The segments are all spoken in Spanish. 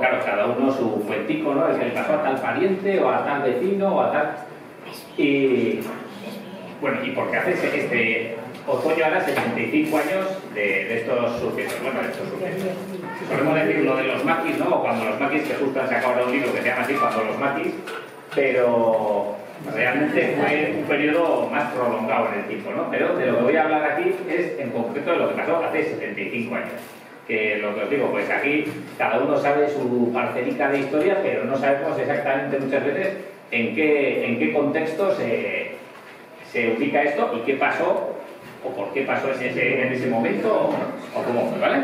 luego, claro, cada uno su cuentico, ¿no? El que le pasó a tal pariente o a tal vecino o a tal... Y bueno, ¿y por qué hace este otoño ahora 75 años de estos sucesos? Bueno, de estos sucesos. Solemos decir lo de los maquis, ¿no? O cuando los maquis, que justo han sacado ahora un libro que se llama así, cuando los maquis, pero realmente fue un periodo más prolongado en el tiempo, ¿no? Pero de lo que voy a hablar aquí es en concreto de lo que pasó hace 75 años. Que lo que os digo, pues aquí cada uno sabe su parcelica de historia, pero no sabemos exactamente muchas veces en qué contexto se ubica esto y qué pasó, o por qué pasó en ese momento, o cómo fue, ¿vale?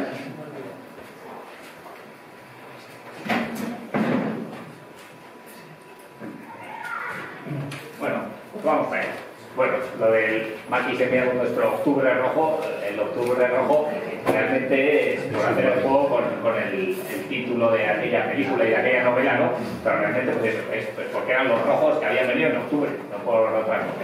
Bueno, pues vamos a ver. Bueno, lo del maquis enviado nuestro octubre rojo, el octubre rojo realmente es por hacer el juego con el título de aquella película y de aquella novela, ¿no? Pero realmente pues eso, es pues porque eran los rojos que habían venido en octubre, no por otra cosa.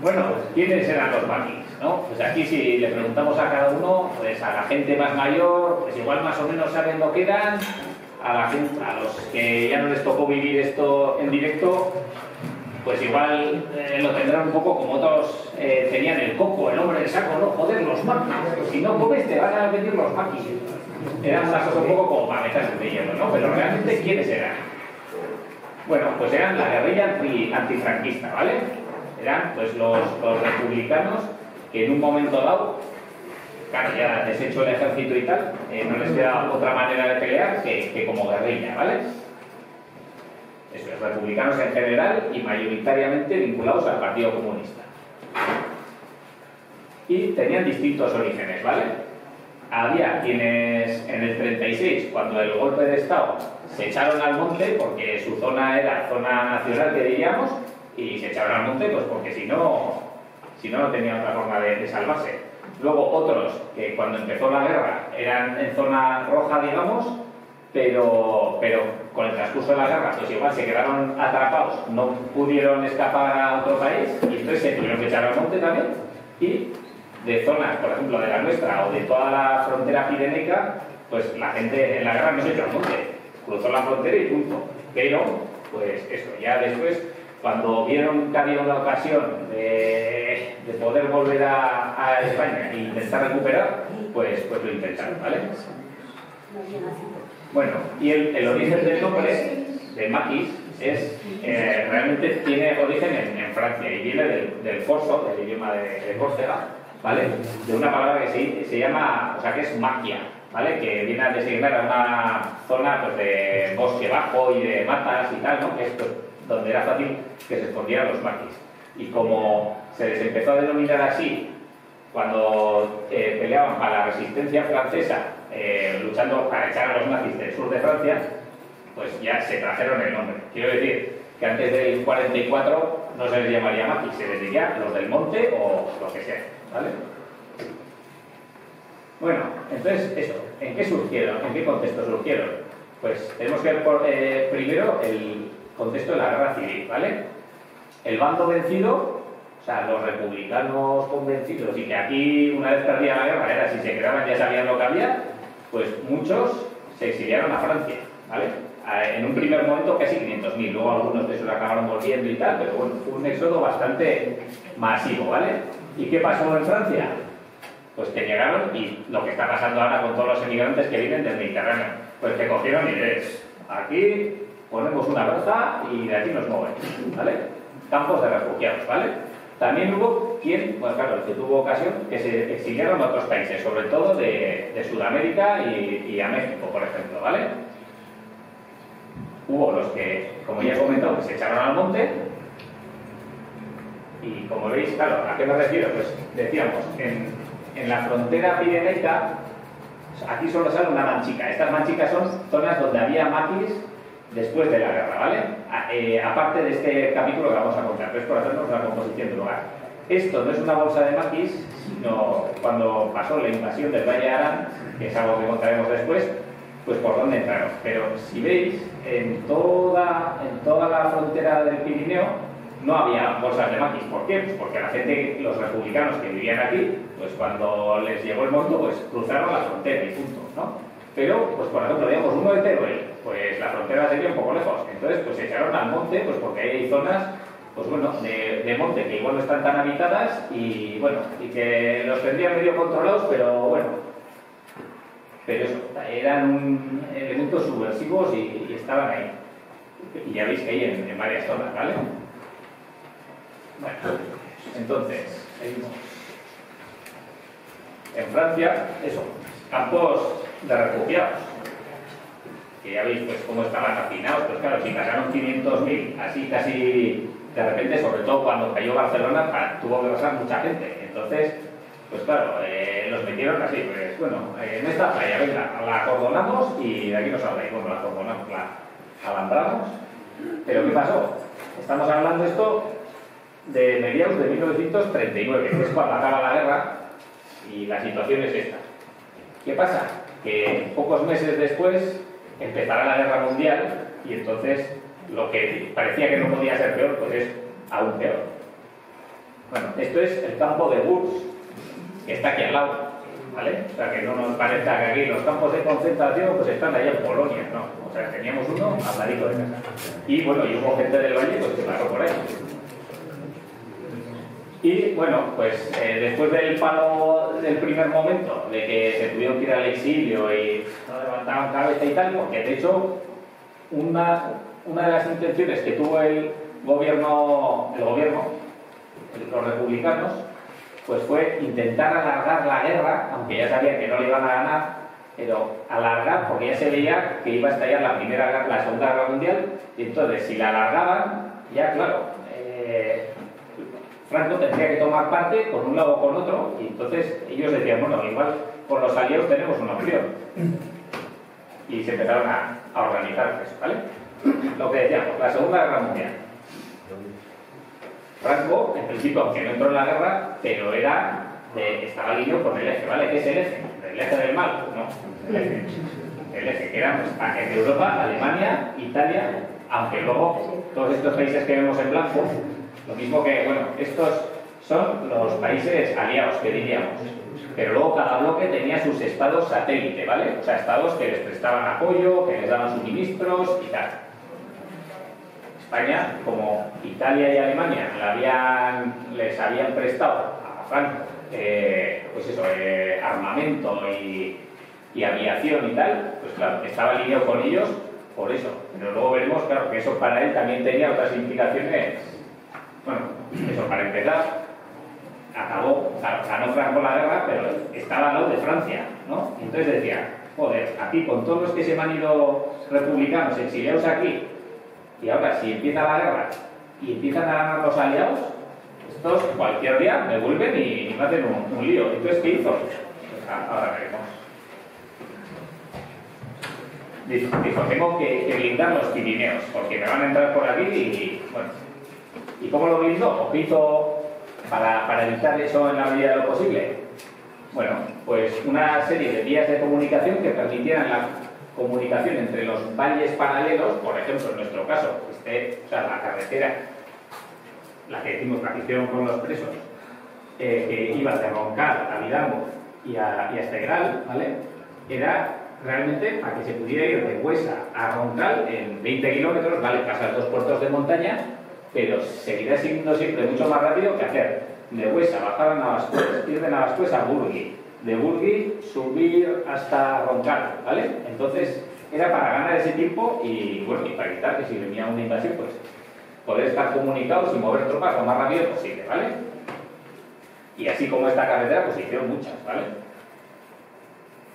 Bueno, ¿quiénes eran los maquis, no? Pues aquí si le preguntamos a cada uno, pues a la gente más mayor, pues igual más o menos saben lo que eran, a los que ya no les tocó vivir esto en directo, pues igual lo tendrán un poco como otros tenían el coco, el hombre del saco, no, joder, los maquis, pues si no comes te van a venir los maquis. Eran una cosa un poco como para meterse de hielo, ¿no? Pero realmente, ¿quiénes eran? Bueno, pues eran la guerrilla antifranquista, ¿vale? Eran pues los republicanos que en un momento dado, claro, ya deshecho el ejército y tal, no les queda otra manera de pelear que como guerrilla, ¿vale? Eso es, republicanos en general y mayoritariamente vinculados al Partido Comunista. Y tenían distintos orígenes, ¿vale? Había quienes en el 36, cuando el golpe de Estado, se echaron al monte porque su zona era zona nacional, que diríamos, y se echaron al monte pues porque si no tenían otra forma de salvarse. Luego otros que cuando empezó la guerra eran en zona roja, digamos, pero con el transcurso de la guerra pues igual se quedaron atrapados, no pudieron escapar a otro país y entonces se tuvieron que echar al monte también. Y de zonas, por ejemplo, de la nuestra o de toda la frontera pirenaica, pues la gente en la guerra no se echó al monte, cruzó la frontera y punto. Pero, pues eso, ya después, cuando vieron que había una ocasión de poder volver a España e intentar recuperar, pues lo intentaron, ¿vale? Bueno, y el origen del nombre de maquis es, realmente tiene origen en Francia y viene del corso, del idioma de Córcega, ¿vale? De una palabra que se llama, o sea, que es maquia, ¿vale? Que viene a designar a una zona pues, de bosque bajo y de matas y tal, ¿no? Que es pues, donde era fácil que se escondieran los maquis. Y como se les empezó a denominar así cuando peleaban para la resistencia francesa, luchando para echar a los nazis del sur de Francia, pues ya se trajeron el nombre. Quiero decir que antes del 44 no se les llamaría maquis, se les diría los del monte o lo que sea, ¿vale? Bueno, entonces eso, ¿en qué surgieron? ¿En qué contexto surgieron? Pues tenemos que ver primero el contexto de la guerra civil, ¿vale? El bando vencido, o sea, los republicanos convencidos, y que aquí una vez perdía la guerra era si se quedaban ya sabían lo que había, pues muchos se exiliaron a Francia, ¿vale? En un primer momento casi 500.000, luego algunos de esos acabaron volviendo y tal, pero bueno, fue un éxodo bastante masivo, ¿vale? ¿Y qué pasó en Francia? Pues que llegaron, y lo que está pasando ahora con todos los emigrantes que vienen del Mediterráneo, pues que cogieron y les, aquí ponemos una braza y de aquí nos movemos, ¿vale? Campos de refugiados, ¿vale? También hubo quien, bueno claro, el que tuvo ocasión, que se exiliaron a otros países, sobre todo de Sudamérica y a México, por ejemplo, ¿vale? Hubo los que, como ya he comentado, que se echaron al monte, y como veis, claro, ¿a qué me refiero? Pues decíamos, en la frontera pirenaica, aquí solo sale una manchica. Estas manchicas son zonas donde había maquis después de la guerra, ¿vale? Aparte de este capítulo que vamos a contar, pero es por hacernos una composición de lugar. Esto no es una bolsa de maquis, sino cuando pasó la invasión del Valle de Arán, que es algo que contaremos después, pues por dónde entraron. Pero si veis, en toda la frontera del Pirineo no había bolsas de maquis. ¿Por qué? Pues porque la gente, los republicanos que vivían aquí, pues cuando les llegó el momento, pues cruzaron la frontera y punto, ¿no? Pero, pues por ejemplo, digamos, uno de Teruel, pues la frontera sería un poco lejos. Entonces, pues se echaron al monte, pues porque hay zonas, pues bueno, de monte que igual no están tan habitadas y bueno, y que los tendrían medio controlados, pero bueno. Pero eso, eran elementos subversivos y estaban ahí. Y ya veis que hay en varias zonas, ¿vale? Bueno, entonces, seguimos. En Francia, eso, campos de refugiados. Que ya veis pues cómo estaban hacinados. Pues claro, si pasaron 500.000, así casi de repente, sobre todo cuando cayó Barcelona, tuvo que pasar mucha gente. Entonces, pues claro, los metieron así, pues bueno, en esta playa, venga, la acordonamos y de aquí nos habláis. Bueno, la acordonamos, la alambramos. Pero ¿qué pasó? Estamos hablando esto de mediados de 1939, que es cuando acaba la guerra y la situación es esta. ¿Qué pasa? Que pocos meses después empezará la guerra mundial y entonces lo que parecía que no podía ser peor, pues es aún peor. Bueno, esto es el campo de Gurs, que está aquí al lado, ¿vale? O sea, que no nos parezca que aquí los campos de concentración pues están allá en Polonia, ¿no? O sea, teníamos uno al ladito de casa. Y bueno, y hubo gente del valle pues, que pasó por ahí. Y bueno, pues después del palo del primer momento, de que se tuvieron que ir al exilio y no levantaban cabeza y tal, porque de hecho una de las intenciones que tuvo el gobierno, los republicanos, pues fue intentar alargar la guerra, aunque ya sabían que no le iban a ganar, pero alargar porque ya se veía que iba a estallar la Segunda Guerra Mundial, y entonces si la alargaban, ya claro, Franco tendría que tomar parte con un lado o con otro, y entonces ellos decían, bueno, igual con los aliados tenemos una opción. Y se empezaron a organizar eso, ¿vale? Lo que decíamos, la Segunda Guerra Mundial. Franco, en principio, aunque no entró en la guerra, pero estaba alineado con el eje, ¿vale? ¿Qué es el eje? ¿El eje del mal? No, el eje que era pues, en Europa, Alemania, Italia, aunque luego todos estos países que vemos en blanco, lo mismo que, bueno, estos son los países aliados, que diríamos, pero luego cada bloque tenía sus estados satélite, ¿vale? O sea, estados que les prestaban apoyo, que les daban suministros y tal. España, como Italia y Alemania les habían prestado a Franco pues eso, armamento y aviación y tal, pues claro, estaba alineado con ellos por eso. Pero luego veremos, claro, que eso para él también tenía otras implicaciones. Bueno, eso para empezar, ganó Franco la guerra, pero estaba al lado de Francia, ¿no? Y entonces decía, joder, aquí con todos los que se me han ido republicanos exiliados aquí, y ahora si empieza la guerra y empiezan a ganar los aliados, estos cualquier día me vuelven y me hacen un lío. Entonces, ¿qué hizo? Pues ahora veremos. Dijo, tengo que blindar los Pirineos, porque me van a entrar por aquí y bueno. ¿Y cómo lo blindó? ¿O qué hizo para evitar eso en la medida de lo posible? Bueno, pues una serie de vías de comunicación que permitieran la comunicación entre los valles paralelos, por ejemplo, en nuestro caso, o sea, la carretera, la que hicieron con los presos, que iba de Roncal a Vidango y hasta Egral, ¿vale? Era realmente para que se pudiera ir de Huesa a Roncal en 20 kilómetros, ¿vale? Pasar 2 puertos de montaña, pero seguirá siendo siempre mucho más rápido que hacer de Huesa, bajar a Navascués, ir de Navascués a Burgui, de Burgui subir hasta Roncal, ¿vale? Entonces era para ganar ese tiempo y bueno, y para evitar que si venía una invasión, pues poder estar comunicados y mover tropas lo más rápido posible, ¿vale? Y así como esta carretera, pues se hicieron muchas, ¿vale?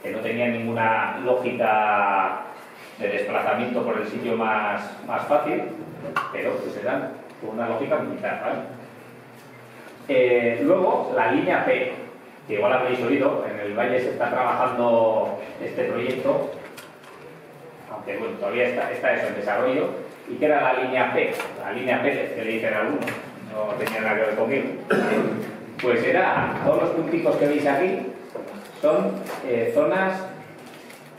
Que no tenían ninguna lógica de desplazamiento por el sitio más fácil, pero pues eran con una lógica militar, ¿vale? Luego, la línea P, que igual habréis oído, en el Valle se está trabajando este proyecto, aunque bueno, todavía está eso en desarrollo, y que era la línea P, la línea P que le dicen a alguno, no tenía nada que ver conmigo. Pues era, todos los punticos que veis aquí son zonas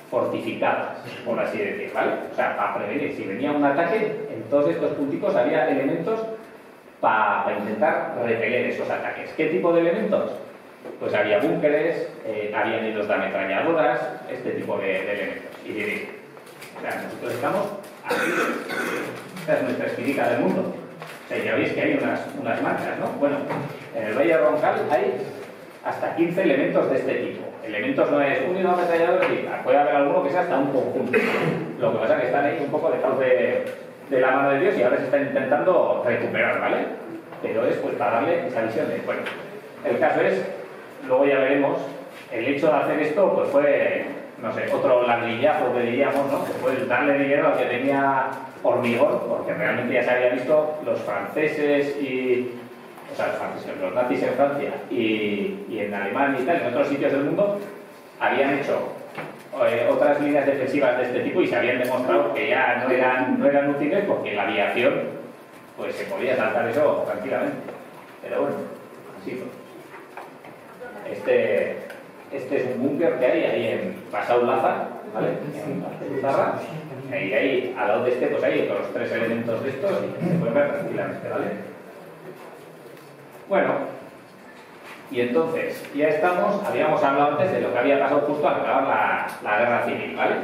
fortificadas, por así decir, ¿vale? O sea, para prevenir, si venía un ataque, en todos estos punticos había elementos para intentar repeler esos ataques. ¿Qué tipo de elementos? pues había búnkeres, había nidos de ametralladoras, este tipo de elementos. Y diréis, o sea, nosotros estamos aquí, esta es nuestra espirita del mundo. O sea, ya veis que hay unas marcas, ¿no? Bueno, en el Valle Roncal hay hasta 15 elementos de este tipo. Elementos no es un nido de ametralladora, puede haber alguno que sea hasta un conjunto. Lo que pasa es que están ahí un poco dejados de la mano de Dios y ahora se están intentando recuperar, ¿vale? Pero es pues para darle esa visión de, bueno, el caso es, luego ya veremos, el hecho de hacer esto pues fue, no sé, otro ladrillazo que diríamos, ¿no? Que fue el darle dinero al que tenía hormigón, porque realmente ya se había visto los franceses y, o sea, los nazis en Francia y en Alemania y tal, en otros sitios del mundo, habían hecho otras líneas defensivas de este tipo y se habían demostrado que ya no eran útiles porque la aviación pues se podía saltar eso tranquilamente. Pero bueno, así fue. Este es un búnker que hay ahí en Pasau Laza, ¿vale? En Zarra. Y ahí, al lado de este, pues hay otros 3 elementos de estos y se pueden ver tranquilamente, ¿vale? Bueno, y entonces, ya habíamos hablado antes de lo que había pasado justo al acabar la guerra civil, ¿vale?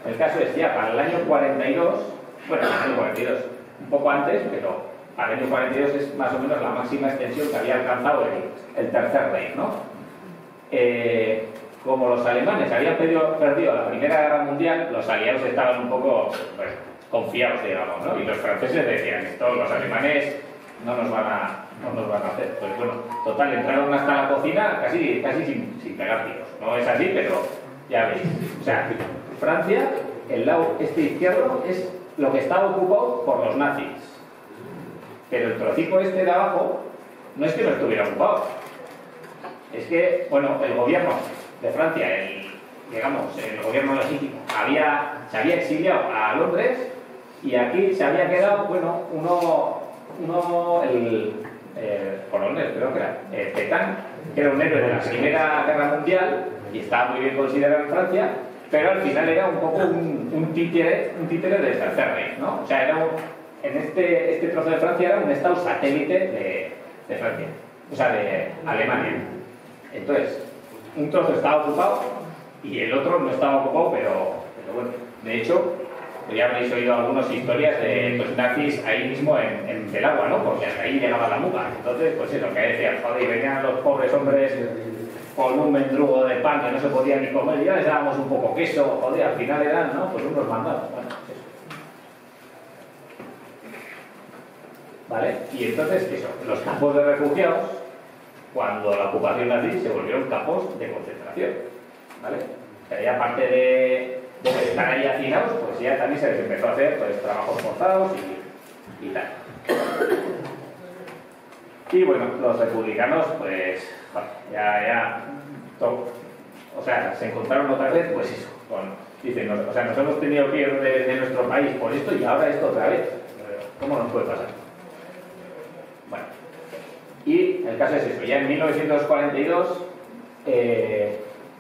El caso es ya para el año 42, bueno, el año 42, un poco antes, pero para el año 42 es más o menos la máxima extensión que había alcanzado el Tercer Reich, ¿no? Como los alemanes habían perdido la Primera Guerra Mundial, los aliados estaban un poco pues, confiados, digamos, ¿no? Y los franceses decían, los alemanes no nos van a hacer. Pues bueno, total, entraron hasta la cocina casi sin pegar tiros. No es así, pero ya veis. O sea, Francia, el lado este izquierdo, es lo que estaba ocupado por los nazis. Pero el trocico este de abajo no es que no estuviera ocupado. Es que, bueno, el gobierno de Francia, el gobierno legítimo, se había exiliado a Londres y aquí se había quedado, bueno, el coronel, creo que era, Pétain, que era un héroe de la Primera Guerra Mundial y estaba muy bien considerado en Francia, pero al final era un poco un títere del Tercer Reich, ¿no? O sea, en este trozo de Francia era un estado satélite de Francia, o sea, de Alemania. Entonces, un trozo estaba ocupado y el otro no estaba ocupado, pero bueno, de hecho, ya habréis oído algunas historias de pues, nazis ahí mismo en el agua, ¿no? Porque hasta ahí llegaba la muga. Entonces, pues eso, que decían, joder, y venían los pobres hombres con un mendrugo de pan que no se podía ni comer, y ya les dábamos un poco queso, joder, al final eran, ¿no? Pues unos mandados. Bueno, eso. ¿Vale? Y entonces, eso, los campos de refugiados, cuando la ocupación nazi se volvieron campos de concentración, ¿vale? O sea, ya aparte de estar ahí hacinados, pues ya también se les empezó a hacer pues, trabajos forzados y tal. Y bueno, los republicanos, pues, o sea, se encontraron otra vez, pues eso, dicen, o sea, nos hemos tenido que ir de nuestro país por esto y ahora esto otra vez. ¿Cómo nos puede pasar? Bueno, y el caso es eso, ya en 1942,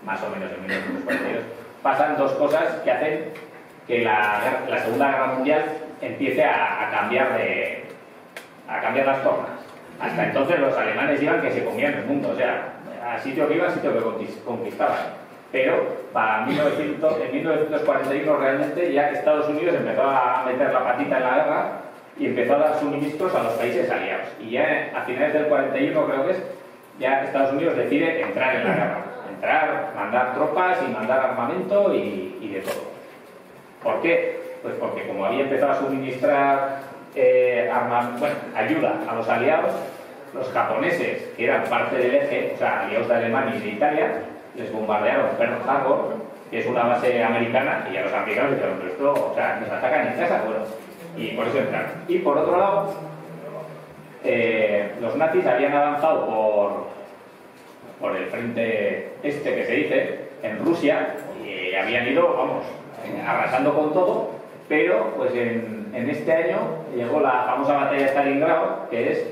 más o menos en 1942, pasan 2 cosas que hacen que la Segunda Guerra Mundial empiece a cambiar las tornas. Hasta entonces los alemanes iban que se comían el mundo, o sea, a sitio que iban, a sitio que conquistaban. Pero en 1941 realmente ya Estados Unidos empezó a meter la patita en la guerra y empezó a dar suministros a los países aliados. Y ya a finales del 41 creo que es, ya Estados Unidos decide entrar en la guerra. Mandar tropas y mandar armamento y de todo. ¿Por qué? Pues porque como había empezado a suministrar ayuda a los aliados, los japoneses, que eran parte del eje, o sea, aliados de Alemania y de Italia, les bombardearon Pearl Harbor, que es una base americana, y a los americanos dijeron, pero esto, o sea, nos atacan en casa, bueno, y por eso entraron. Y por otro lado, los nazis habían avanzado por el frente este que se dice, en Rusia, y habían ido, vamos, arrasando con todo, pero pues en este año llegó la famosa batalla de Stalingrado, que es,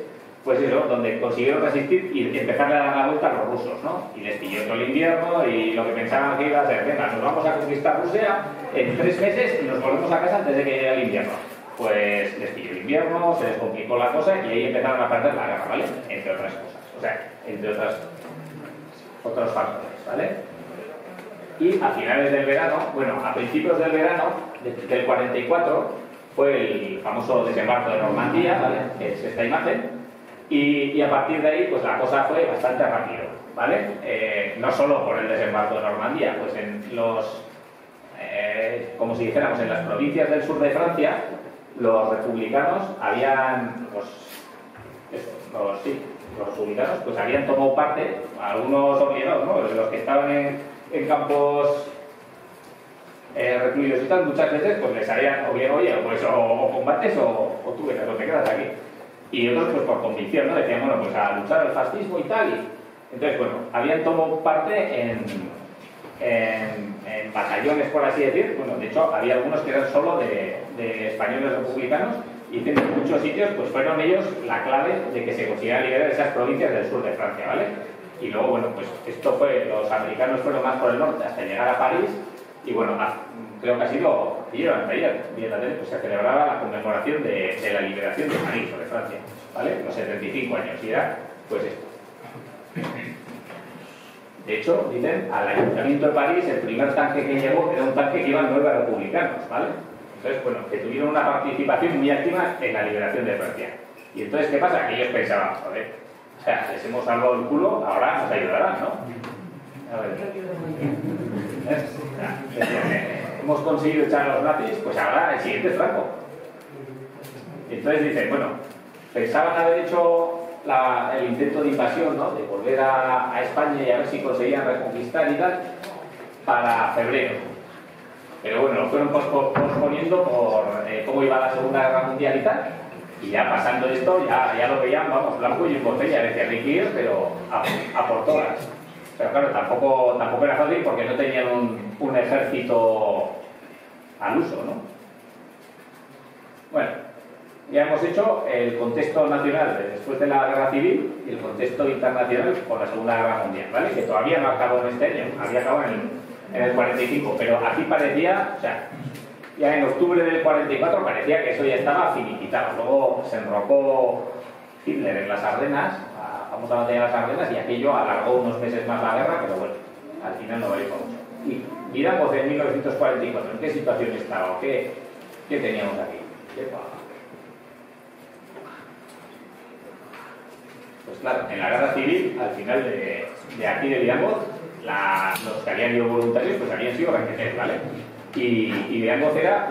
pues eso, donde consiguieron resistir y empezarle a dar la vuelta a los rusos, ¿no? Y les pilló todo el invierno y lo que pensaban que iba a ser, venga, nos vamos a conquistar Rusia en 3 meses y nos volvemos a casa antes de que llegue el invierno. Pues les pilló el invierno, se les complicó la cosa y ahí empezaron a perder la guerra, ¿vale? Entre otras cosas, o sea, entre otras otros factores, ¿vale? Y a finales del verano, bueno, a principios del verano del 44 fue el famoso desembarco de Normandía, ¿vale? Que es esta imagen, y a partir de ahí pues la cosa fue bastante rápido, ¿vale? No solo por el desembarco de Normandía, pues en los, como si dijéramos, en las provincias del sur de Francia, los republicanos habían, los republicanos pues habían tomado parte, algunos obligados, ¿no? Los que estaban en campos recluidos y tal, muchas veces pues les habían obligado, oye, pues o combates o tú no te quedas aquí. Y otros pues por convicción, ¿no? Decían, bueno, pues a luchar al fascismo y tal. Entonces, bueno, habían tomado parte en batallones, por así decir. Bueno, de hecho, había algunos que eran solo de españoles republicanos, y en muchos sitios pues fueron ellos la clave de que se consiguiera liberar esas provincias del sur de Francia, ¿vale? Y luego, bueno, pues esto fue, los americanos fueron más por el norte hasta llegar a París, y bueno, creo que ha sido ayer, pues se celebraba la conmemoración de la liberación de París o de Francia, ¿vale? Los 75 años, y era pues esto. De hecho, dicen, al Ayuntamiento de París el primer tanque que llegó era un tanque que iban 9 republicanos, ¿vale? Entonces, bueno, que tuvieron una participación muy activa en la liberación de Francia. Y entonces, ¿qué pasa? Que ellos pensaban, joder, o sea, les hemos salvado el culo, ahora nos ayudarán, ¿no? A ver. Hemos conseguido echar a los nazis, pues ahora el siguiente es Franco. Entonces dicen, bueno, pensaban haber hecho el intento de invasión, ¿no? De volver a España y a ver si conseguían reconquistar y tal, para febrero. Pero bueno, lo fueron posponiendo por cómo iba la Segunda Guerra Mundial y tal. Y ya pasando esto, ya lo veían, vamos, blanco y en botella. Decían, hay que ir, pero a por todas. Pero claro, tampoco era fácil porque no tenían un ejército al uso, ¿no? Bueno, ya hemos hecho el contexto nacional después de la Guerra Civil y el contexto internacional por la Segunda Guerra Mundial, ¿vale? Que todavía no acabó en este año, había acabado en el 45, pero aquí parecía, o sea, ya en octubre del 44 parecía que eso ya estaba finiquitado. Luego se enrocó Hitler en las Ardenas, la famosa batalla de las Ardenas, y aquello alargó unos meses más la guerra, pero bueno, al final no valió mucho. Y miramos en 1944, ¿en qué situación estaba? ¿Qué teníamos aquí? Pues claro, en la guerra civil, al final de aquí de Liangoz, los que habían ido voluntarios pues habían sido requetés, ¿vale? Y Liangoz era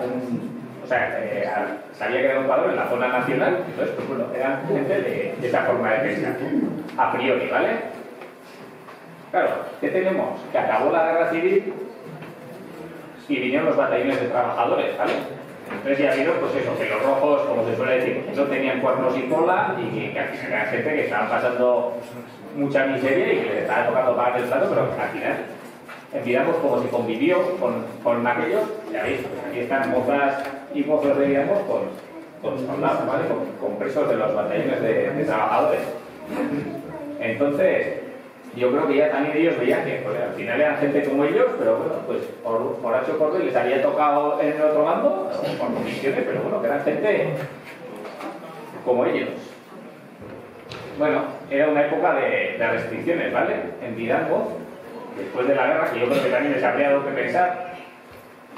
o sea, se había quedado un padrón en la zona nacional, entonces pues bueno, eran gente de esa forma de pensar, a priori, ¿vale? Claro, ¿qué tenemos? Que acabó la guerra civil y vinieron los batallones de trabajadores, ¿vale? Entonces ya vieron, pues eso, que los rojos, como se suele decir, no tenían cuernos y cola, y que al final eran gente que estaban pasando mucha miseria y que les estaba tocando pagar el plato, pero al final miramos cómo se convivió con aquellos. Ya veis, pues aquí están mozas y mozos de Liangoz con soldados, ¿vale? Con presos de los batallones de trabajadores. Entonces, yo creo que ya también ellos veían que pues, al final eran gente como ellos, pero bueno, pues por H o por B les había tocado en el otro bando, o por condiciones, pero bueno, que eran gente como ellos. Bueno, era una época de restricciones, ¿vale? En Liangoz, después de la guerra, que yo creo que también les habría dado que pensar,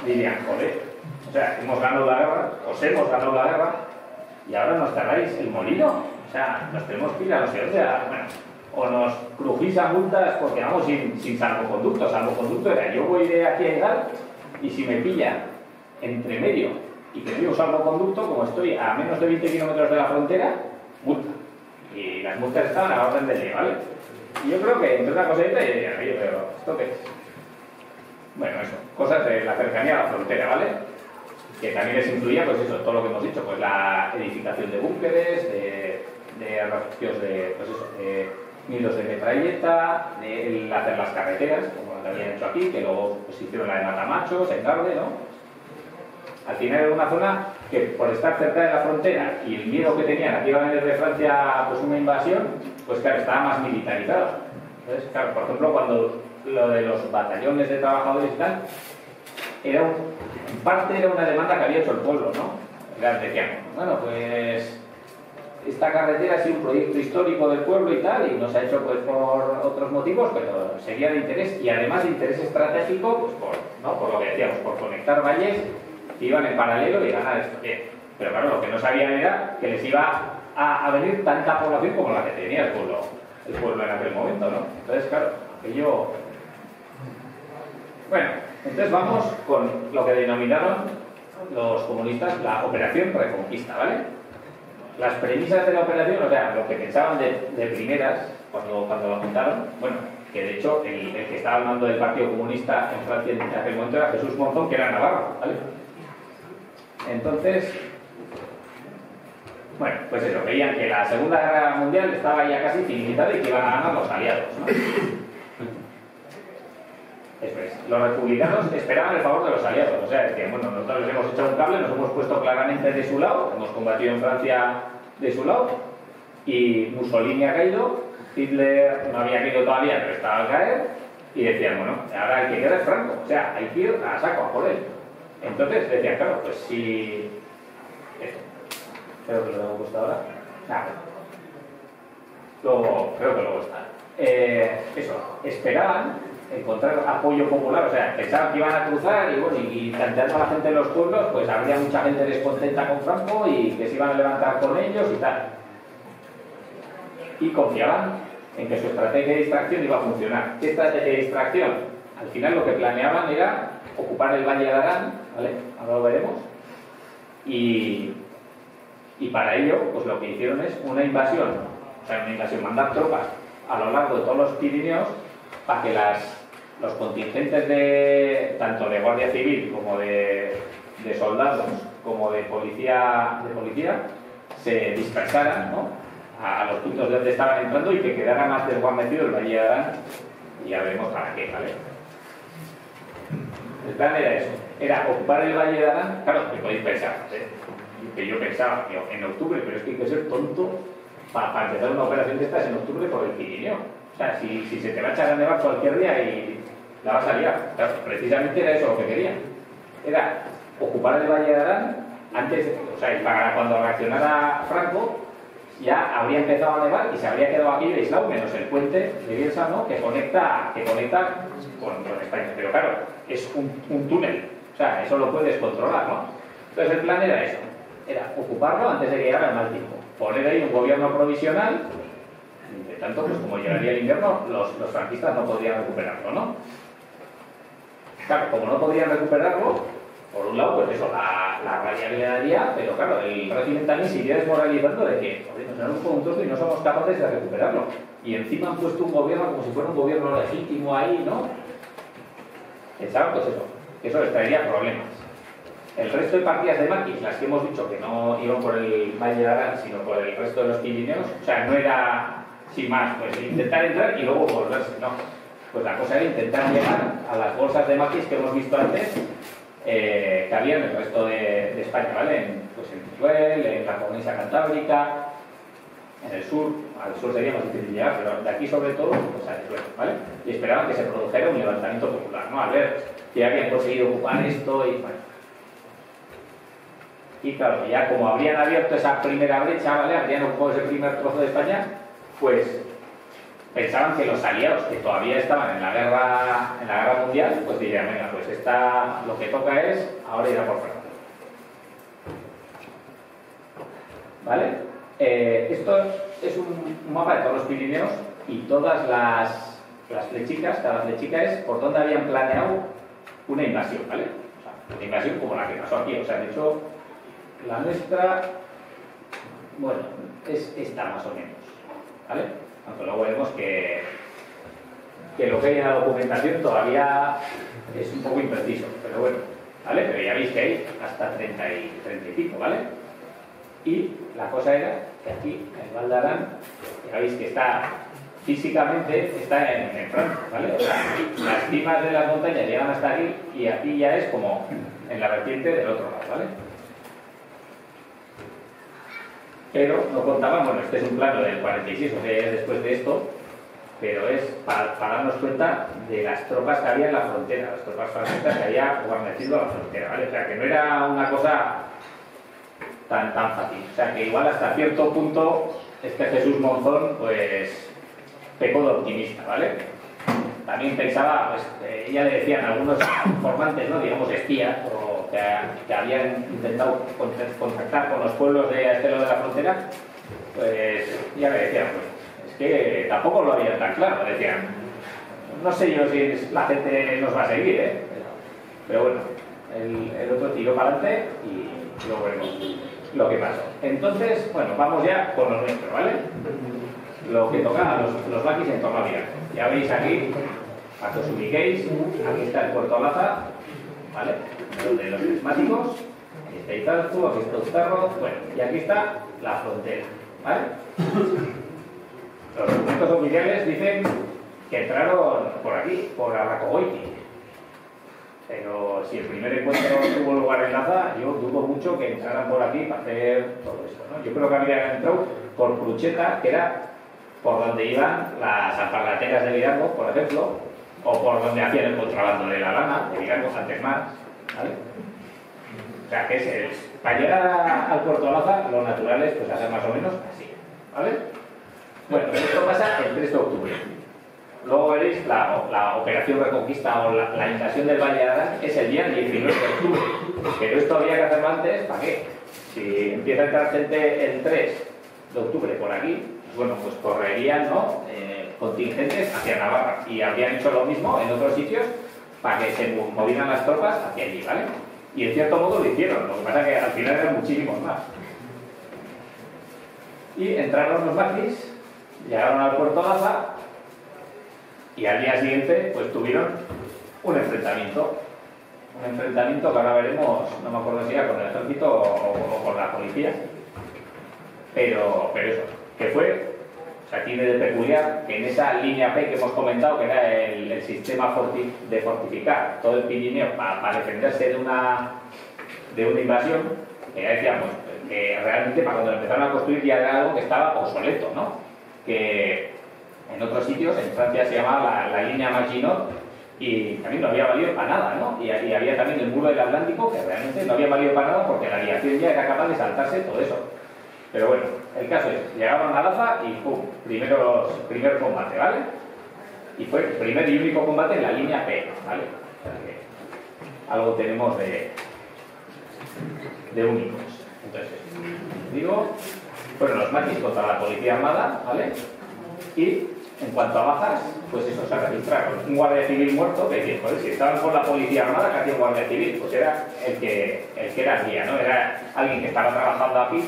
dirían, joder, o sea, hemos ganado la guerra, os hemos ganado la guerra, y ahora nos cerráis el molino, o sea, nos tenemos pila, no sé, o sea, bueno, o nos crujís a multas porque vamos sin salvoconducto. Salvoconducto era, yo voy de aquí a llegar y si me pillan entre medio y que no llevo salvoconducto, como estoy a menos de 20 kilómetros de la frontera, multa. Y las multas estaban a la orden del día, ¿vale? Y yo creo que entre una cosa y otra, yo diría, oye, pero ¿esto qué es? Bueno, eso, cosas de la cercanía a la frontera, ¿vale? Que también les incluía, pues eso, todo lo que hemos dicho, pues la edificación de búnkeres, de refugios pues eso, nidos de metralleta, el hacer las carreteras, como lo habían hecho aquí, que luego pues, hicieron la de Matamachos, en Garde, ¿no? Al final era una zona que por estar cerca de la frontera y el miedo que tenían a que iba a venir de Francia pues una invasión, pues claro, estaba más militarizado. Entonces, claro, por ejemplo, cuando lo de los batallones de trabajadores y tal, en parte era una demanda que había hecho el pueblo, ¿no? Decían, bueno, pues esta carretera ha sido un proyecto histórico del pueblo y tal, y no se ha hecho pues por otros motivos, pero sería de interés, y además de interés estratégico, pues por lo que decíamos, por conectar valles que iban en paralelo y ganar esto. Pero claro, lo que no sabían era que les iba a venir tanta población como la que tenía el pueblo en aquel momento, ¿no? Entonces, claro, aquello... Bueno, entonces vamos con lo que denominaron los comunistas la Operación Reconquista, ¿vale? Las premisas de la operación, o sea, lo que pensaban de primeras cuando lo apuntaron, bueno, que de hecho el que estaba al mando del Partido Comunista en Francia en aquel momento era Jesús Monzón, que era navarro, ¿vale? Entonces, bueno, pues eso, veían que la Segunda Guerra Mundial estaba ya casi finalizada y que iban a ganar los aliados, ¿no? Eso es. Los republicanos esperaban el favor de los aliados, o sea, decían, bueno, nosotros les hemos echado un cable, nos hemos puesto claramente de su lado, hemos combatido en Francia de su lado, y Mussolini ha caído, Hitler no había caído todavía, pero estaba al caer, y decían, bueno, ahora el que queda es Franco, o sea, hay que ir a saco a por él. Entonces decían, claro, pues si... Esto. Creo que lo hemos puesto ahora. Creo que luego está. Eso, esperaban encontrar apoyo popular, o sea, pensaban que iban a cruzar y bueno, y tanteando a la gente en los pueblos, pues habría mucha gente descontenta con Franco y que se iban a levantar con ellos y tal. Y confiaban en que su estrategia de distracción iba a funcionar. ¿Qué estrategia de distracción? Al final lo que planeaban era ocupar el Valle de Arán, ¿vale? Ahora lo veremos. Y para ello, pues lo que hicieron es una invasión, mandar tropas a lo largo de todos los Pirineos para que los contingentes tanto de Guardia Civil como de soldados como de policía se dispersaran, ¿no? a los puntos de donde estaban entrando y que quedara más desguarnecido el Valle de Arán, y ya veremos para qué, ¿vale? El plan era eso, era ocupar el Valle de Arán. Claro, que podéis pensar, que yo pensaba en octubre, pero es que hay que ser tonto para empezar una operación de estas en octubre por el Pirineo. O sea, si se te va a echar a nevar cualquier día y la vas a liar. Claro, precisamente era eso lo que querían. Era ocupar el Valle de Arán antes, o sea, y para cuando reaccionara Franco ya habría empezado a nevar y se habría quedado aquí aislado, menos el puente de Bielsa, ¿no? que conecta con España. Pero claro, es un túnel, o sea, eso lo puedes controlar, ¿no? Entonces el plan era eso, era ocuparlo antes de que llegara el mal tiempo, poner ahí un gobierno provisional. De tanto, pues como llegaría el invierno, los franquistas no podrían recuperarlo, ¿no? Claro, como no podrían recuperarlo, por un lado, pues eso, la rabia que le daría, pero claro, el régimen también seguiría desmoralizando de que nos tenemos por un trozo y no somos capaces de recuperarlo. Y encima han puesto un gobierno como si fuera un gobierno legítimo ahí, ¿no? Pensaban, pues eso, que eso les traería problemas. El resto de partidas de maquis, las que hemos dicho que no iban por el Valle de Arán, sino por el resto de los Pirineos, o sea, no era sin más, pues intentar entrar y luego volverse, no. Pues la cosa era intentar llegar a las bolsas de maquis que hemos visto antes, que había en el resto de España, ¿vale? Pues en Teruel, en la Cornisa Cantábrica, en el sur. Al sur sería más difícil llegar, pero de aquí sobre todo, pues a Teruel, ¿vale? Y esperaban que se produjera un levantamiento popular, ¿no? Al ver que habían conseguido ocupar esto y bueno. Y claro, ya como habrían abierto esa primera brecha, ¿vale? Habrían ocupado ese primer trozo de España, pues pensaban que los aliados que todavía estaban en la guerra mundial, pues dirían, venga, pues lo que toca es ahora ir a por Francia. ¿Vale? Esto es un mapa de todos los Pirineos y todas las flechicas, cada flechica es por donde habían planeado una invasión, ¿vale? O sea, una invasión como la que pasó aquí, o sea, de hecho, la nuestra, bueno, es esta más o menos, ¿vale? Aunque luego vemos que lo que hay en la documentación todavía es un poco impreciso, pero bueno, ¿vale? Pero ya veis que hay hasta 30 y pico, ¿vale? Y la cosa era que aquí, en el Val de Arán, ya veis que físicamente está en Francia, ¿vale? O sea, las cimas de las montañas llegan hasta aquí y aquí ya es como en la vertiente del otro lado, ¿vale? Pero no contaban, bueno, este es un plano del 46, o sea, es después de esto, pero es para darnos cuenta de las tropas que había en la frontera, las tropas francesas que había guarnecido a la frontera, ¿vale? O sea, que no era una cosa tan fácil. O sea que igual hasta cierto punto este Jesús Monzón pues pecó de optimista, ¿vale? También pensaba, pues ya le decían algunos informantes, ¿no? Digamos espías, o que habían intentado contactar con los pueblos de este lado de la frontera, pues ya le decían, pues es que tampoco lo habían tan claro, decían, no sé yo si la gente nos va a seguir, ¿eh? Pero bueno, el otro tiró para adelante y luego vemos lo que pasó. Entonces, bueno, vamos ya con lo nuestro, ¿vale? Lo que toca a los maquis en torno a Villaco. Ya veis aquí, para que os ubiquéis, aquí está el Puerto Laza, ¿vale? Donde los prismáticos, aquí está Itarzu, aquí está Uztarro, bueno, y aquí está la frontera, ¿vale? Los documentos oficiales dicen que entraron por aquí, por Arracogoiti. Pero si el primer encuentro tuvo lugar en Laza, yo dudo mucho que entraran por aquí para hacer todo esto, ¿no? Yo creo que habrían entrado por Crucheta, que era por donde iban las alpargateras de Virango, por ejemplo, o por donde hacían el contrabando de la lana, de Virango, antes más, ¿vale? O sea, que es para llegar al Puerto Laza, lo natural es pues hacer más o menos así, ¿vale? Bueno, pues esto pasa el 3 de octubre. Luego veréis la operación Reconquista o la invasión del Valle de Arán es el día 19 de octubre. Pero esto había que hacerlo antes, ¿para qué? Si empieza a entrar gente el 3 de octubre por aquí, bueno, pues correrían, ¿no? Contingentes hacia Navarra y habrían hecho lo mismo en otros sitios para que se movieran las tropas hacia allí, ¿vale? Y en cierto modo lo hicieron, lo que pasa es que al final eran muchísimos más. Y entraron los maquis, llegaron al Puerto Laza y al día siguiente pues tuvieron un enfrentamiento que ahora veremos, no me acuerdo si era con el ejército o con la policía, pero eso, que fue, o sea, tiene de peculiar que en esa línea P que hemos comentado, que era el sistema de fortificar todo el Pirineo para defenderse de una invasión, que ya decíamos que realmente para cuando empezaron a construir ya era algo que estaba obsoleto, ¿no? Que en otros sitios, en Francia se llamaba la línea Maginot y también no había valido para nada, ¿no? Y había también el muro del Atlántico que realmente no había valido para nada porque la aviación ya era capaz de saltarse todo eso. Pero bueno, el caso es, llegaron a Laza y ¡pum! Primer combate, ¿vale? Y fue el primer y único combate en la línea P, ¿vale? O sea que algo tenemos de únicos. Entonces, digo, fueron los maquis contra la policía armada, ¿vale? Y en cuanto a bajas, pues eso, se registraron un guardia civil muerto, que decir, joder, si estaban con la policía armada, ¿qué hacía un guardia civil? Pues era el que era el guía, ¿no? Era alguien que estaba trabajando aquí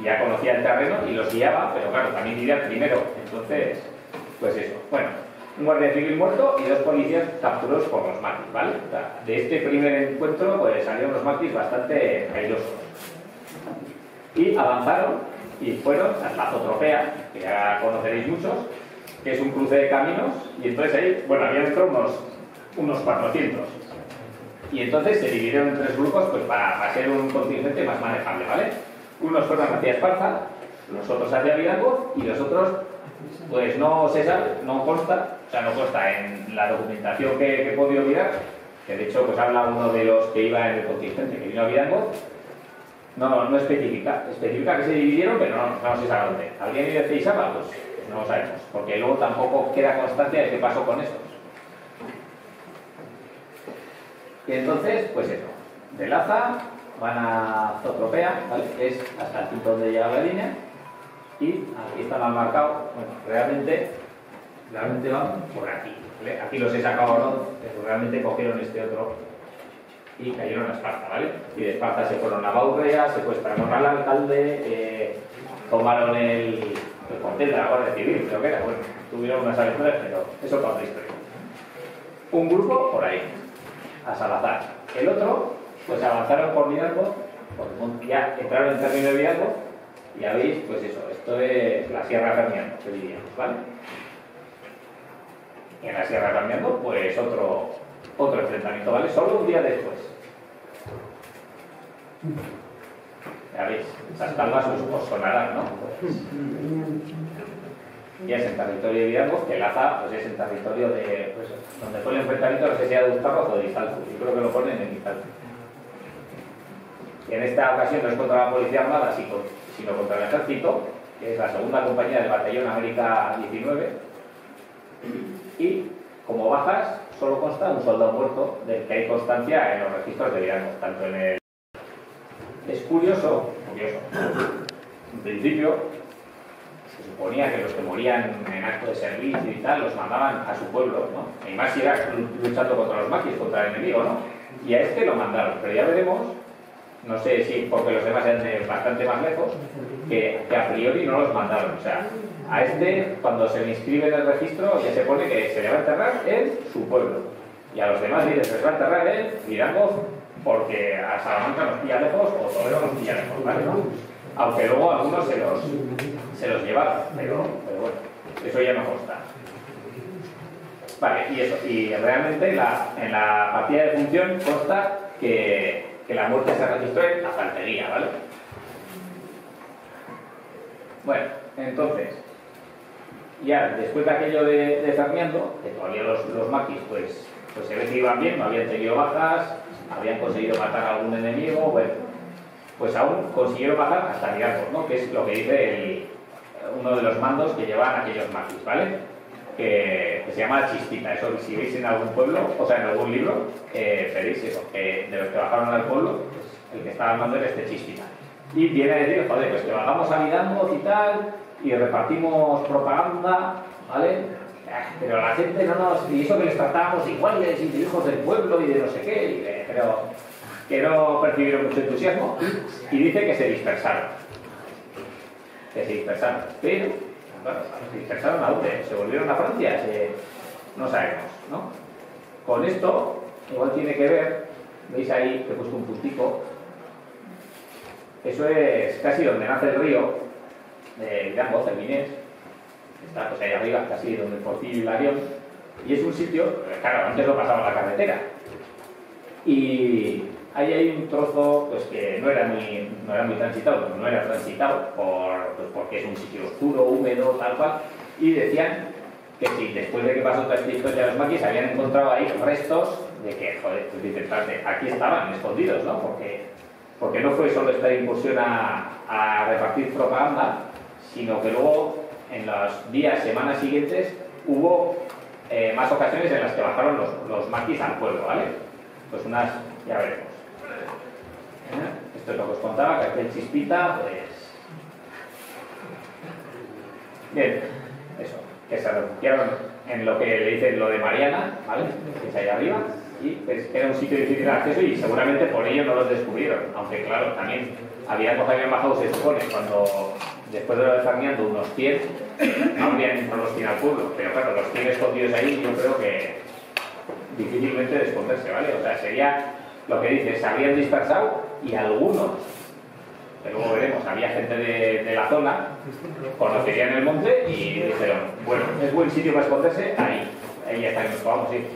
y ya conocía el terreno y los guiaba, pero claro, también iría primero. Entonces, pues eso. Bueno, un guardia civil muerto y dos policías capturados por los maquis, ¿vale? O sea, de este primer encuentro, pues salieron los maquis bastante airosos. Y avanzaron y fueron a la Zotropea, que ya conoceréis muchos, que es un cruce de caminos, y entonces ahí, bueno, había dentro unos 400. Y entonces se dividieron en tres grupos pues para ser un contingente más manejable, ¿vale? Unos fueron hacia Esparza, los otros hacia Virango, y los otros, pues no se sabe, no consta en la documentación que he podido mirar, que de hecho pues habla uno de los que iba en el contingente, que vino a Virango. No especifica que se dividieron, pero no se sabe dónde. ¿Alguien ido de Ceizaba? Pues no lo sabemos, porque luego tampoco queda constancia de qué pasó con esos. Y entonces, pues eso, de Laza van a Zotropea, ¿vale? Que es hasta el punto donde llega la línea, y aquí está mal marcado. Bueno, realmente van por aquí, ¿vale? Aquí los he sacado ahora, pero realmente cogieron este otro y cayeron a Esparta, ¿vale? Y de Esparta se fueron a Baurrea, secuestraron al alcalde, tomaron el cuartel de la Guardia Civil, creo que era, bueno, tuvieron unas aventuras, pero eso para otra historia. Un grupo por ahí, a Salazar. El otro, pues avanzaron por Virango, ya entraron en término de Virango, y ya veis, pues eso, esto es la Sierra Fermiano, que diríamos, ¿vale? Y en la Sierra Fermiano, pues otro enfrentamiento, ¿vale? Solo un día después. Ya veis, esas calvas os sonarán, ¿no? Pues, ya es en territorio de Virango, que Laza pues es en territorio de... Pues, donde fue el enfrentamiento, no sé si era de Uztarro o de Izalco. Yo creo que lo ponen en Izalco. En esta ocasión no es contra la Policía Armada, sino contra el Ejército, que es la segunda compañía del Batallón América 19. Y como bajas, solo consta un soldado muerto, del que hay constancia en los registros de Virango, tanto en el... Es curioso. En principio, se suponía que los que morían en acto de servicio y tal, los mandaban a su pueblo, ¿no? Y más si era luchando contra los maquis, contra el enemigo, ¿no? Y a este lo mandaron, pero ya veremos, no sé si porque los demás eran bastante más lejos, que a priori no los mandaron. O sea, a este, cuando se le inscribe en el registro, ya se pone que se le va a enterrar en su pueblo. Y a los demás se les va a enterrar en Virango, porque a Salamanca nos pilla lejos o Toledo nos pilla lejos, ¿vale? ¿No? Aunque luego algunos se los llevaron, pero bueno, eso ya no consta. Vale, y eso, y realmente en la partida de función consta que la muerte se registró en la fantería, ¿vale? Bueno, entonces, ya después de aquello de Sarmiento, que todavía los maquis pues se ve que iban bien, no habían tenido bajas, habían conseguido matar a algún enemigo, bueno, pues aún consiguieron bajar hasta Virango, ¿no? Que es lo que dice uno de los mandos que llevan aquellos maquis, ¿vale? Que se llama Chispita. Eso, si veis en algún pueblo, o sea, en algún libro, veréis eso, que de los que bajaron al pueblo, pues, el que estaba al mando era este Chispita. Y viene a decir, joder, pues que bajamos a Virango y tal, y repartimos propaganda, ¿vale? Pero la gente no nos... Y eso que les tratábamos iguales y de hijos del pueblo y de no sé qué, pero que no percibieron mucho entusiasmo, y dice que se dispersaron. Pero, bueno, se dispersaron a dónde, se volvieron a Francia, no sabemos, ¿no? Con esto, igual tiene que ver, veis ahí que he puesto un puntico, eso es casi donde nace el río de Virango, Cervinés, está pues ahí arriba, casi donde el Portillo y Larión, y es un sitio, claro, antes lo pasaba la carretera, y ahí hay un trozo pues que no era muy transitado, no era transitado porque es un sitio oscuro, húmedo, tal cual, y decían que si después de que pasó toda esta historia de los maquis habían encontrado ahí restos de que, joder, pues dicen, aquí estaban escondidos, ¿no? Porque no fue solo esta incursión a repartir propaganda, sino que luego en los días, semanas siguientes hubo más ocasiones en las que bajaron los maquis al pueblo, ¿vale? Pues unas, ya veremos. Esto es lo que os contaba, que aquel Chispita, pues... Bien, eso, que se refugiaron en lo que le dicen lo de Mariana, ¿vale? Que es ahí arriba, y pues era un sitio difícil de acceso y seguramente por ello no los descubrieron, aunque claro, también habían bajado, se supone, cuando después de lo de Sarmiento, unos 100, no habrían entrado los 100 al pueblo, pero claro, los 100 escondidos ahí yo creo que difícilmente de esconderse, ¿vale? O sea, sería lo que dice, se habían dispersado y algunos, que luego veremos, había gente de la zona, conocerían el monte y dijeron, bueno, es buen sitio para esconderse, ahí ya está, que nos podamos ir,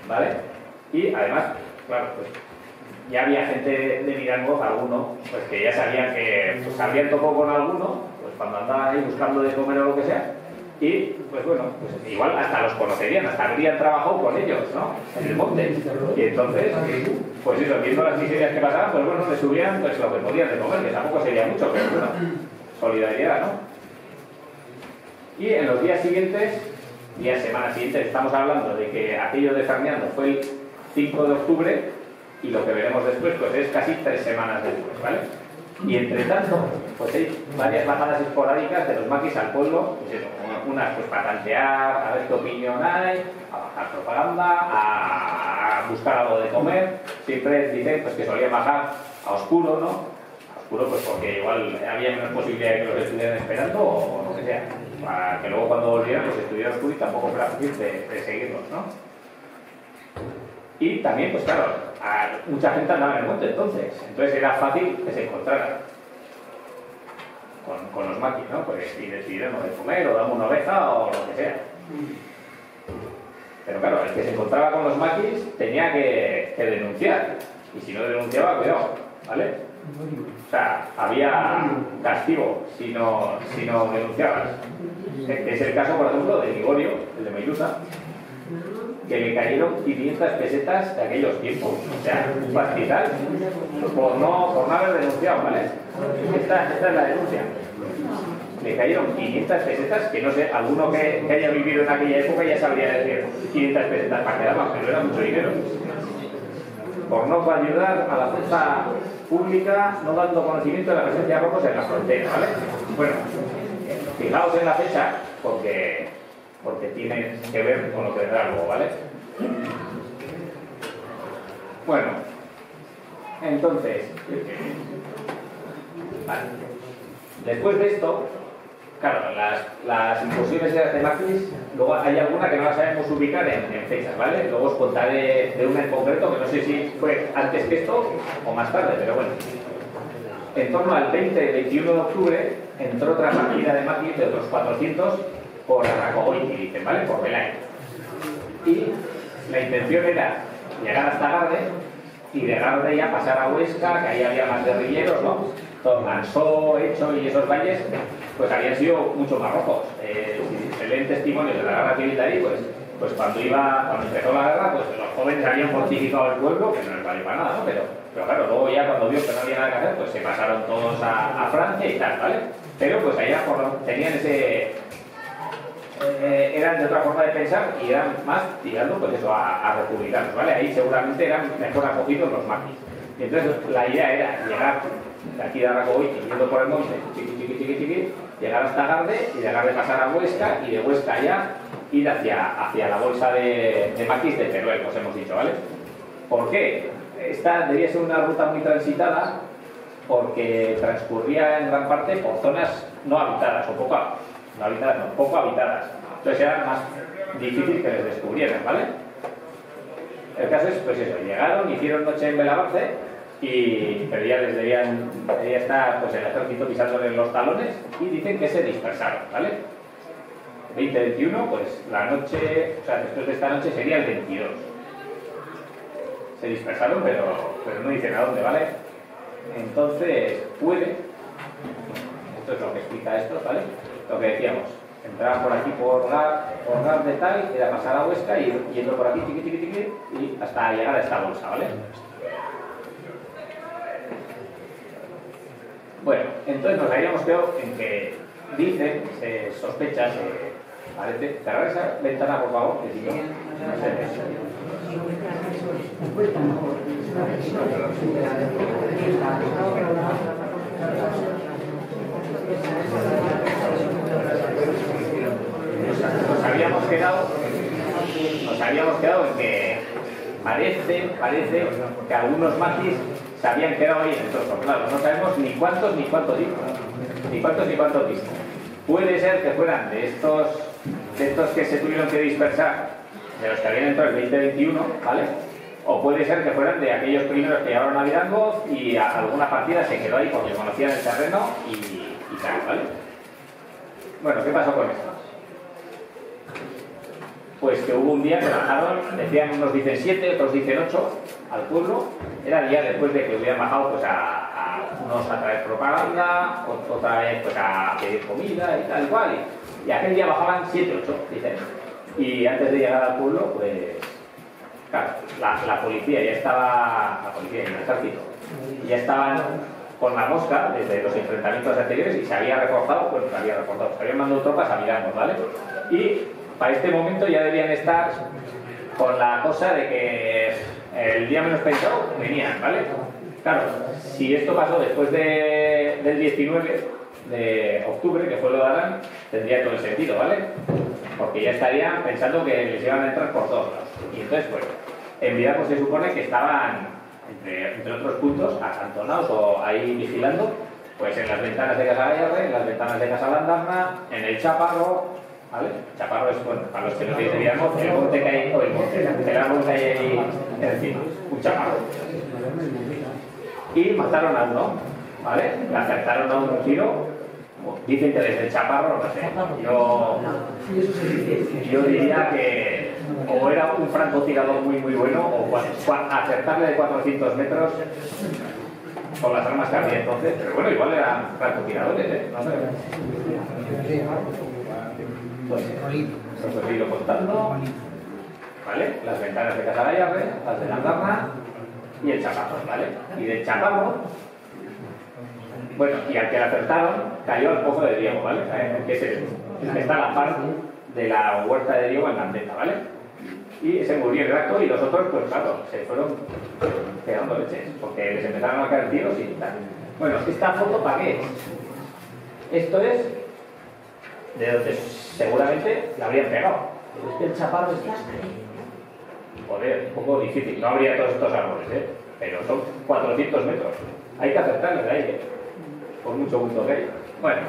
¿vale? Y además, claro, pues ya había gente de Virango, alguno, pues que ya sabían que pues, habían tocado con alguno, pues cuando andaban ahí buscando de comer o lo que sea, y pues bueno, pues igual hasta los conocerían, hasta habrían trabajado con ellos, ¿no? En el monte. Y entonces, pues eso, viendo las miserias que pasaban, pues bueno, les subían pues lo que podían de comer, que tampoco sería mucho, pero bueno, solidaridad, ¿no? Y en los días siguientes, semanas siguientes, estamos hablando de que aquello de Sarmiento fue el 5 de octubre, y lo que veremos después, pues es casi 3 semanas después, ¿vale? Y entre tanto, pues hay varias bajadas esporádicas de los maquis al pueblo, pues eso, unas pues para tantear, a ver qué opinión hay, a bajar propaganda, a buscar algo de comer. Siempre dicen pues que solían bajar a oscuro, ¿no? A oscuro pues porque igual había menos posibilidad de que los estuvieran esperando o lo que sea, para que luego cuando volvieran los estuvieran oscuro y tampoco fuera fácil de seguirlos, ¿no? Y también, pues claro, mucha gente andaba en el monte entonces era fácil que se encontraran con los maquis, ¿no? Pues y decidieron de comer o dar una oveja o lo que sea. Pero claro, el que se encontraba con los maquis tenía que denunciar, y si no denunciaba, cuidado, ¿vale? O sea, había castigo si no denunciabas. Es el caso, por ejemplo, de Ligorio, el de Meilusa, que le cayeron 500 pesetas de aquellos tiempos. O sea, un pastizal por no haber denunciado, ¿vale? Esta es la denuncia. Le cayeron 500 pesetas, que no sé, alguno que haya vivido en aquella época ya sabría decir 500 pesetas para quedar más, pero era mucho dinero. Por no ayudar a la fuerza pública, no dando conocimiento de la presencia de rojos en la frontera, ¿vale? Bueno, fijaos en la fecha, porque tiene que ver con lo que vendrá luego, ¿vale? Bueno, entonces, vale. Después de esto, claro, las incursiones de Maquis, luego hay alguna que no la sabemos ubicar en fechas, ¿vale? Luego os contaré de una en concreto, que no sé si fue antes que esto o más tarde, pero bueno. En torno al 20-21 de octubre entró otra partida de Maquis de otros 400 por Arracogoiti, dicen, ¿vale? Por Belay. Y la intención era llegar hasta Garde y de Garde ya pasar a Huesca, que ahí había más guerrilleros, ¿no? Todo Mansó, Hecho y esos valles, pues habían sido mucho más rojos. Si se leen testimonios de la guerra civil de ahí, pues cuando empezó la guerra, pues los jóvenes habían fortificado el pueblo, que no les valió para nada, ¿no? Pero claro, luego ya cuando vio que no había nada que hacer, pues se pasaron todos a Francia y tal, ¿vale? Pero pues allá tenían ese... eran de otra forma de pensar y eran más tirando pues eso a republicanos, ¿vale? Ahí seguramente eran mejor acogidos los maquis. Y entonces la idea era llegar de aquí de Arracogoiti, yendo por el monte, chiqui, llegar hasta Garde y de Garde pasar a Huesca y de Huesca ya ir hacia la bolsa de maquis de Teruel, os hemos dicho, ¿vale? ¿Por qué? Esta debía ser una ruta muy transitada porque transcurría en gran parte por zonas no habitadas o poco habitadas. Entonces era más difícil que les descubrieran, ¿vale? El caso es, pues eso, llegaron, hicieron noche en Belabarce, pero ya les debía estar pues, el ejército pisándoles los talones y dicen que se dispersaron, ¿vale? 20-21, pues la noche, o sea, después de esta noche sería el 22. Se dispersaron, pero no dicen a dónde, ¿vale? Entonces, esto es lo que explica esto, ¿vale? Lo que decíamos, entraban por aquí por Gar de tal, era pasar a Huesca y yendo por aquí, tiqui, y hasta llegar a esta bolsa, ¿vale? Bueno, entonces nos habíamos quedado en que dicen, se sospecha, parece, cerrar esa ventana por favor, que si no, no se ve. Nos habíamos quedado en que parece que algunos maquis se habían quedado ahí en el trozo. Claro, no sabemos ni cuántos discos. Puede ser que fueran de estos que se tuvieron que dispersar, de los que habían entrado el 2021, ¿vale? O puede ser que fueran de aquellos primeros que llevaron a Virango y alguna partida se quedó ahí porque conocían el terreno y tal, ¿vale? Bueno, ¿qué pasó con esto? Pues que hubo un día que bajaron, decían, unos dicen 7, otros dicen 8 al pueblo. Era el día después de que hubieran bajado pues unos a traer propaganda, otra vez pues a pedir comida y tal y cual. Y aquel día bajaban 7, 8, dicen. Y antes de llegar al pueblo, pues claro, la policía ya estaba, la policía y el ejército, ya estaban con la mosca desde los enfrentamientos anteriores y se había reforzado, se habían mandado tropas a mirarnos, ¿vale? Y para este momento ya debían estar con la cosa de que el día menos pensado venían, ¿vale? Claro, si esto pasó después del 19 de octubre, que fue lo de Adán, tendría todo el sentido, ¿vale? Porque ya estarían pensando que les iban a entrar por todos lados. Y entonces, pues, en Vidaco se supone que estaban, entre otros puntos, acantonados o ahí vigilando, pues en las ventanas de Casa Gallarre, en las ventanas de Casa Landarna, en el Chaparro, ¿vale? Chaparro es, bueno, para los que no tienen Vidaco, el monte que hay, o el árbol que hay ahí encima, un chaparro. Y mataron a uno, ¿vale? Le acertaron a un tiro. Dicen que desde el Chaparro, no sé. Yo diría que o era un francotirador muy bueno o acertarle de 400 metros con las armas que había entonces. Pero bueno, igual eran francotiradores, ¿eh? No sé. Pues os he ido contando. ¿vale? Las ventanas de Casa Gallarre, las de la Andarna y el chaparro, ¿vale? Y del chaparro, bueno, y al que le acertaron, cayó al pozo de Diego, ¿vale? Que es el que está a la par de la huerta de Diego en Gandeta, ¿vale? Y se murió el gato y los otros, pues claro, se fueron pegando leches, porque les empezaron a caer tiros y tal. Bueno, ¿esta foto para qué es? Esto es de donde seguramente la habrían pegado. Pero es que el chaparro está ahí. Joder, un poco difícil. No habría todos estos árboles, ¿eh? Pero son 400 metros. Hay que acertarles de ahí, ¿eh? Por mucho gusto que hay. Bueno.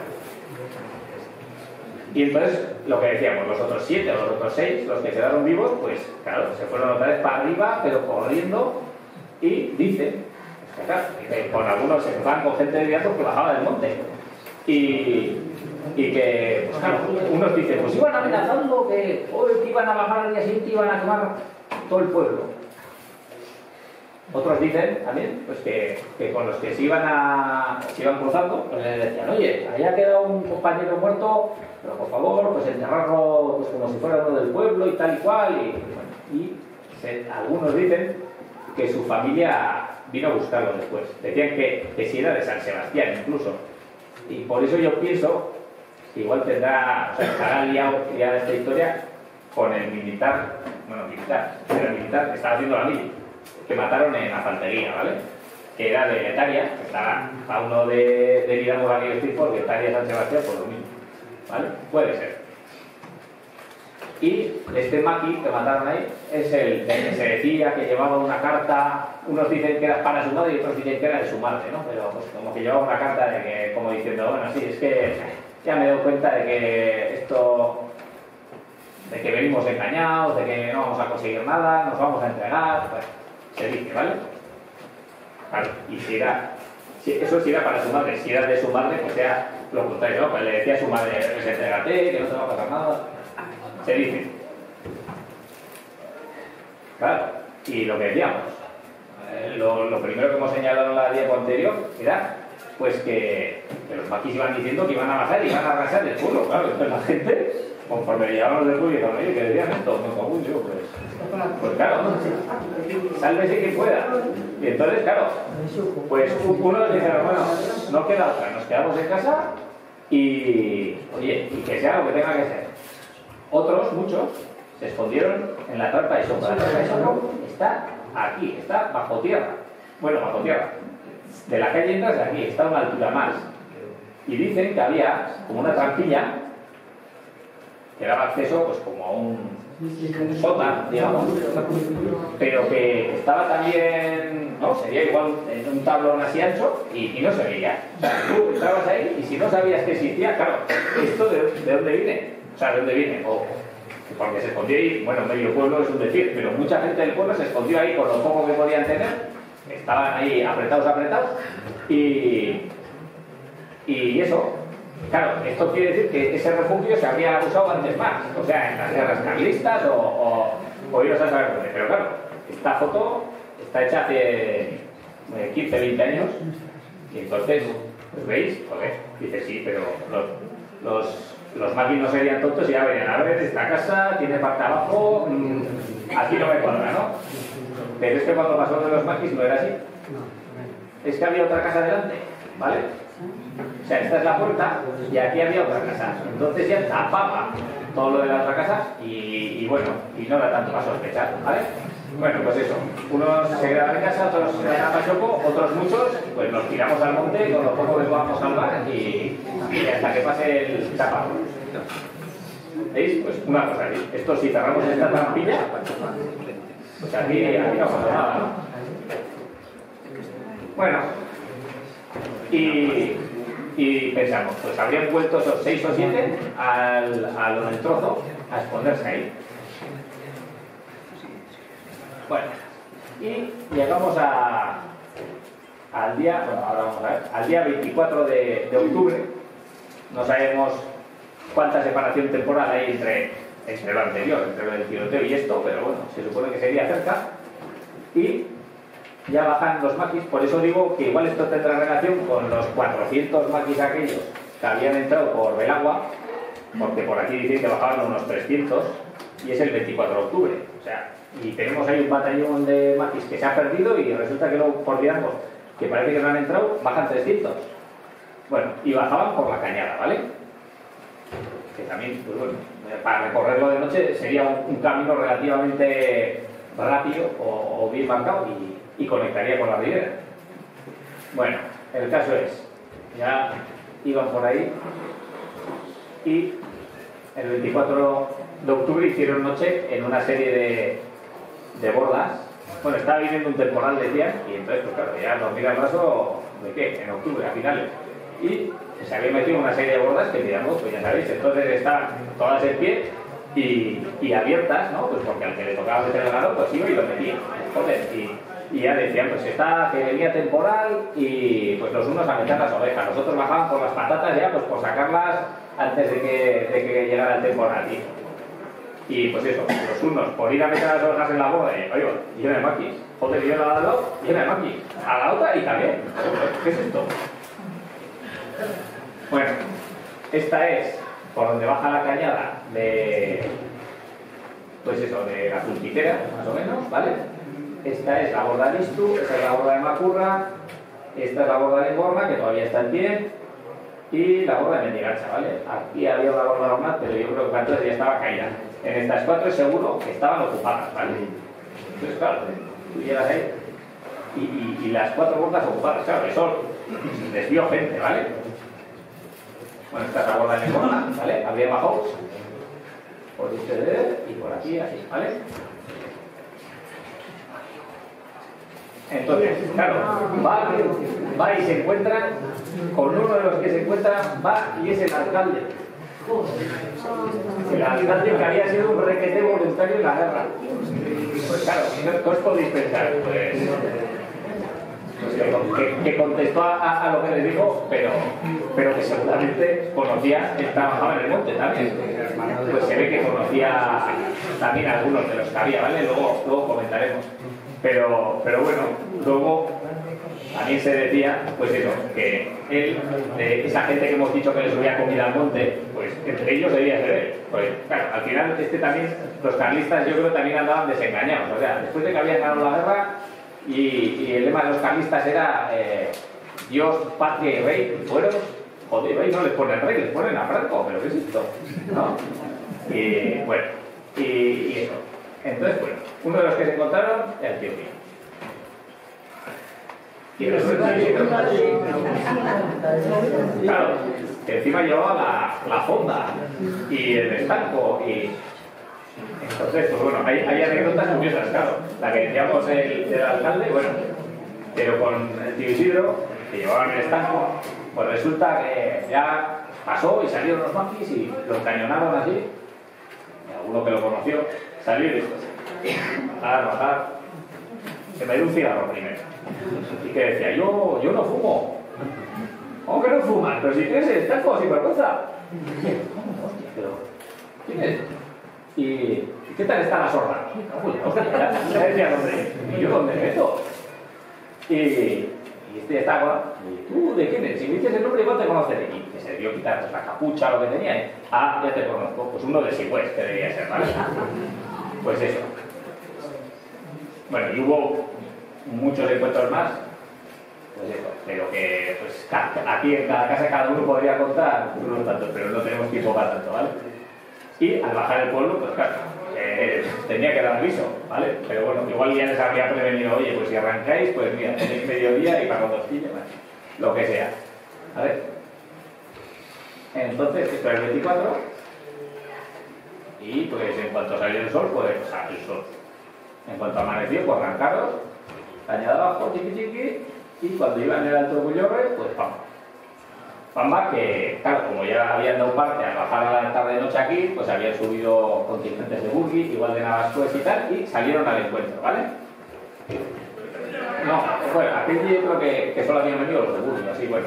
Y entonces, lo que decíamos, los otros 7 o los otros 6, los que quedaron vivos, pues claro, se fueron otra vez para arriba, pero corriendo, y dicen, claro, con algunos se van con gente de viaje que bajaba del monte. Y que, pues claro, unos dicen, pues iban amenazando que hoy iban a bajar al día siguiente y iban a quemar todo el pueblo. Otros dicen también pues que con los que se iban cruzando, pues les decían, oye, ahí ha quedado un compañero muerto, pero por favor, pues enterrarlo pues como si fuera uno del pueblo y tal y cual. Y algunos dicen que su familia vino a buscarlo después. Decían que si era de San Sebastián incluso. Y por eso yo pienso que igual tendrá, o sea, estará liado ya esta historia con el militar, bueno, era el militar que estaba haciendo la mili, que mataron en la fantería, ¿vale? Que era de Getaria, que estaba a uno de Hidalgo a aquellos tipos, Getaria y San Sebastián, por lo mismo, ¿vale? Puede ser. Y este maqui que mataron ahí es el que se decía que llevaba una carta, unos dicen que era para su madre y otros dicen que era de su madre, ¿no? Pero pues como que llevaba una carta de que, como diciendo, bueno, sí, es que ya me doy cuenta de que esto, de que venimos engañados, de que no vamos a conseguir nada, nos vamos a entregar, pues se dice, ¿vale? Claro, y si eso sí era para su madre, si era de su madre, pues era lo contrario, ¿no? Pues le decía a su madre, pues entrégate, que no te va a pasar nada. Se dice. Claro, y lo que decíamos, lo primero que hemos señalado en la diapo anterior era pues que los maquis iban diciendo que iban a bajar y iban a arrasar el pueblo. Claro, entonces la gente, conforme llegaban del pueblo y dijeron, oye, que decían esto, no común, yo, pues claro, sálvese quien pueda. Y entonces, claro, pues uno les dijeron, bueno, no queda otra, nos quedamos en casa y, oye, y que sea lo que tenga que ser. Otros, muchos, se escondieron en la trampa de sopa. La trampa de sopa está aquí, está bajo tierra. Bueno, bajo tierra. De la calle entras de aquí, está a una altura más. Y dicen que había como una trampilla que daba acceso pues como a un sótano, digamos, pero que estaba también, no, sería igual en un tablón así ancho y no se veía. O sea, tú entrabas ahí y si no sabías que existía, claro, ¿esto de dónde viene? O sea, ¿de dónde viene? Porque se escondió ahí, bueno, medio pueblo es un decir, pero mucha gente del pueblo se escondió ahí con lo poco que podían tener, estaban ahí apretados, y eso, claro, esto quiere decir que ese refugio se habría usado antes más, o sea, en las guerras carlistas o iros a saber dónde, pero claro, esta foto está hecha hace 15, 20 años, y entonces, pues veis, joder, dice sí, pero los maquis no serían tontos y ya verían, a ver, esta casa tiene parte abajo, aquí no me cuadra, ¿no? Pero es que cuando pasó de los maquis no era así. Es que había otra casa delante, ¿vale? O sea, esta es la puerta y aquí había otra casa. Entonces ya tapaba todo lo de la otra casa y bueno, y no da tanto para sospechar, ¿vale? Bueno, pues eso. Unos se quedaban en casa, otros se quedaban a Pachoco, otros muchos, pues nos tiramos al monte con lo poco que podamos salvar y hasta que pase el chaparro. ¿Veis? Pues una cosa, esto si cerramos esta trampilla, pues aquí no pasa nada, ¿no? Bueno, y pensamos, pues habrían vuelto esos 6 o 7 a lo del trozo a esconderse ahí. Bueno, y llegamos al día, bueno, ahora vamos a ver, al día 24 de octubre. No sabemos cuánta separación temporal hay entre lo anterior, entre lo del tiroteo y esto, pero bueno, se supone que sería cerca. Y ya bajan los maquis, por eso digo que igual esto tendrá relación con los 400 maquis aquellos que habían entrado por Belagua, porque por aquí dicen que bajaban unos 300, y es el 24 de octubre. O sea, y tenemos ahí un batallón de maquis que se ha perdido y resulta que luego, por digamos, que parece que no han entrado, bajan 300. Bueno, y bajaban por la cañada, ¿vale? Que también, pues bueno, para recorrerlo de noche sería un camino relativamente rápido o bien marcado y conectaría con la ribera. Bueno, el caso es, ya iban por ahí y el 24 de octubre hicieron noche en una serie de bordas. Bueno, estaba viniendo un temporal, decían, y entonces, pues claro, ya nos mira el raso de qué, en octubre, a finales. Y se había metido en una serie de bordas que miramos, pues ya sabéis, entonces estaban todas en pie y abiertas, ¿no? Pues porque al que le tocaba meter el galo, pues iba y lo metía. Joder, y ya decían, pues está, que venía temporal y pues los unos a meter las ovejas, los otros bajaban por las patatas ya, pues por sacarlas antes de que llegara el temporal. Y pues eso, los unos por ir a meter las ovejas en la borda y, oiga, llena de maquis, joder, yo la lado, llena de maquis, a la otra y también. ¿Qué es esto? Bueno, esta es por donde baja la cañada de, pues eso, de la Puntitera, más o menos, ¿vale? Esta es la borda de Istu, esta es la borda de Macurra, esta es la borda de Borna, que todavía está en pie, y la borda de Mendigacha, ¿vale? Aquí había una borda de Ornat, pero yo creo que entonces ya estaba caída. En estas cuatro es seguro que estaban ocupadas, ¿vale? Entonces, claro, tú llegas ahí y las cuatro bordas ocupadas, claro, eso desvió gente, ¿vale? Bueno, esta es la borda de Borna, ¿vale? Habría bajado por este y por aquí, así, ¿vale? Entonces, claro, va y se encuentra con uno de los que se encuentra, va y es el alcalde. El alcalde que había sido un requete voluntario en la guerra. Pues claro, ¿qué os podéis pensar? Pues que contestó a lo que les dijo, pero que seguramente conocía, trabajaba en el monte también. Pues se ve que conocía también a algunos de los que había, ¿vale? Luego comentaremos. Pero bueno, luego también se decía, pues eso, que él, de esa gente que hemos dicho que les subía comida al monte, pues entre ellos debía ser él. Pues claro, al final también, los carlistas yo creo también andaban desengañados. O sea, después de que habían ganado la guerra y el lema de los carlistas era Dios, patria y rey, fueron, joder, ahí no les ponen rey, les ponen a Franco, pero ¿qué es esto? ¿No? Y bueno, y eso. Entonces, bueno, uno de los que se encontraron era el tío Pío. Y resulta que, claro, que encima llevaba la fonda y el estanco y entonces, pues bueno, hay anécdotas curiosas, claro. La que decíamos del alcalde, bueno, pero con el tío Isidro, que llevaban el estanco, pues resulta que ya pasó y salieron los maquis y los cañonaron así. Y alguno que lo conoció salió y dijo, bajar, que me dio un cigarro primero. Y que decía, yo no fumo. ¿Cómo que no fumas? Pero si tienes el estanco, sin vergüenza. Hostia, pero ¿quién es? ¿Y qué tal está la sorda? Ya decía dónde. ¿Y yo dónde meto? Y este estaba, ¿y tú de quién eres? Si me dices el nombre, igual te conoceré. Y que se debió quitar pues, la capucha o lo que tenía. Ah, ya te conozco. Pues uno de Sigüez, que debía ser, ¿vale? Pues eso. Bueno, y hubo muchos encuentros más. Pues eso, pero que pues, aquí en cada casa cada uno podría contar unos tantos, pero no tenemos tiempo para tanto, ¿vale? Y al bajar el pueblo, pues claro, tenía que dar aviso, ¿vale? Pero bueno, igual ya les habría prevenido, oye, pues si arrancáis, pues mira, tenéis mediodía y para cuando os pille, ¿vale? Lo que sea, ¿vale? Entonces, esto es el 24, y pues en cuanto salió el sol, pues salió el sol. En cuanto amaneció, pues arrancaros, cañada abajo, chiqui chiqui, y cuando iban en el Alto Bullorre, pues pam. Pamba que, claro, como ya habían dado parte al bajar a la tarde-noche aquí, pues habían subido contingentes de Burgui, igual de Navascués y tal, y salieron al encuentro, ¿vale? No, bueno, aquí yo creo que solo habían venido los de Burgui, así, bueno.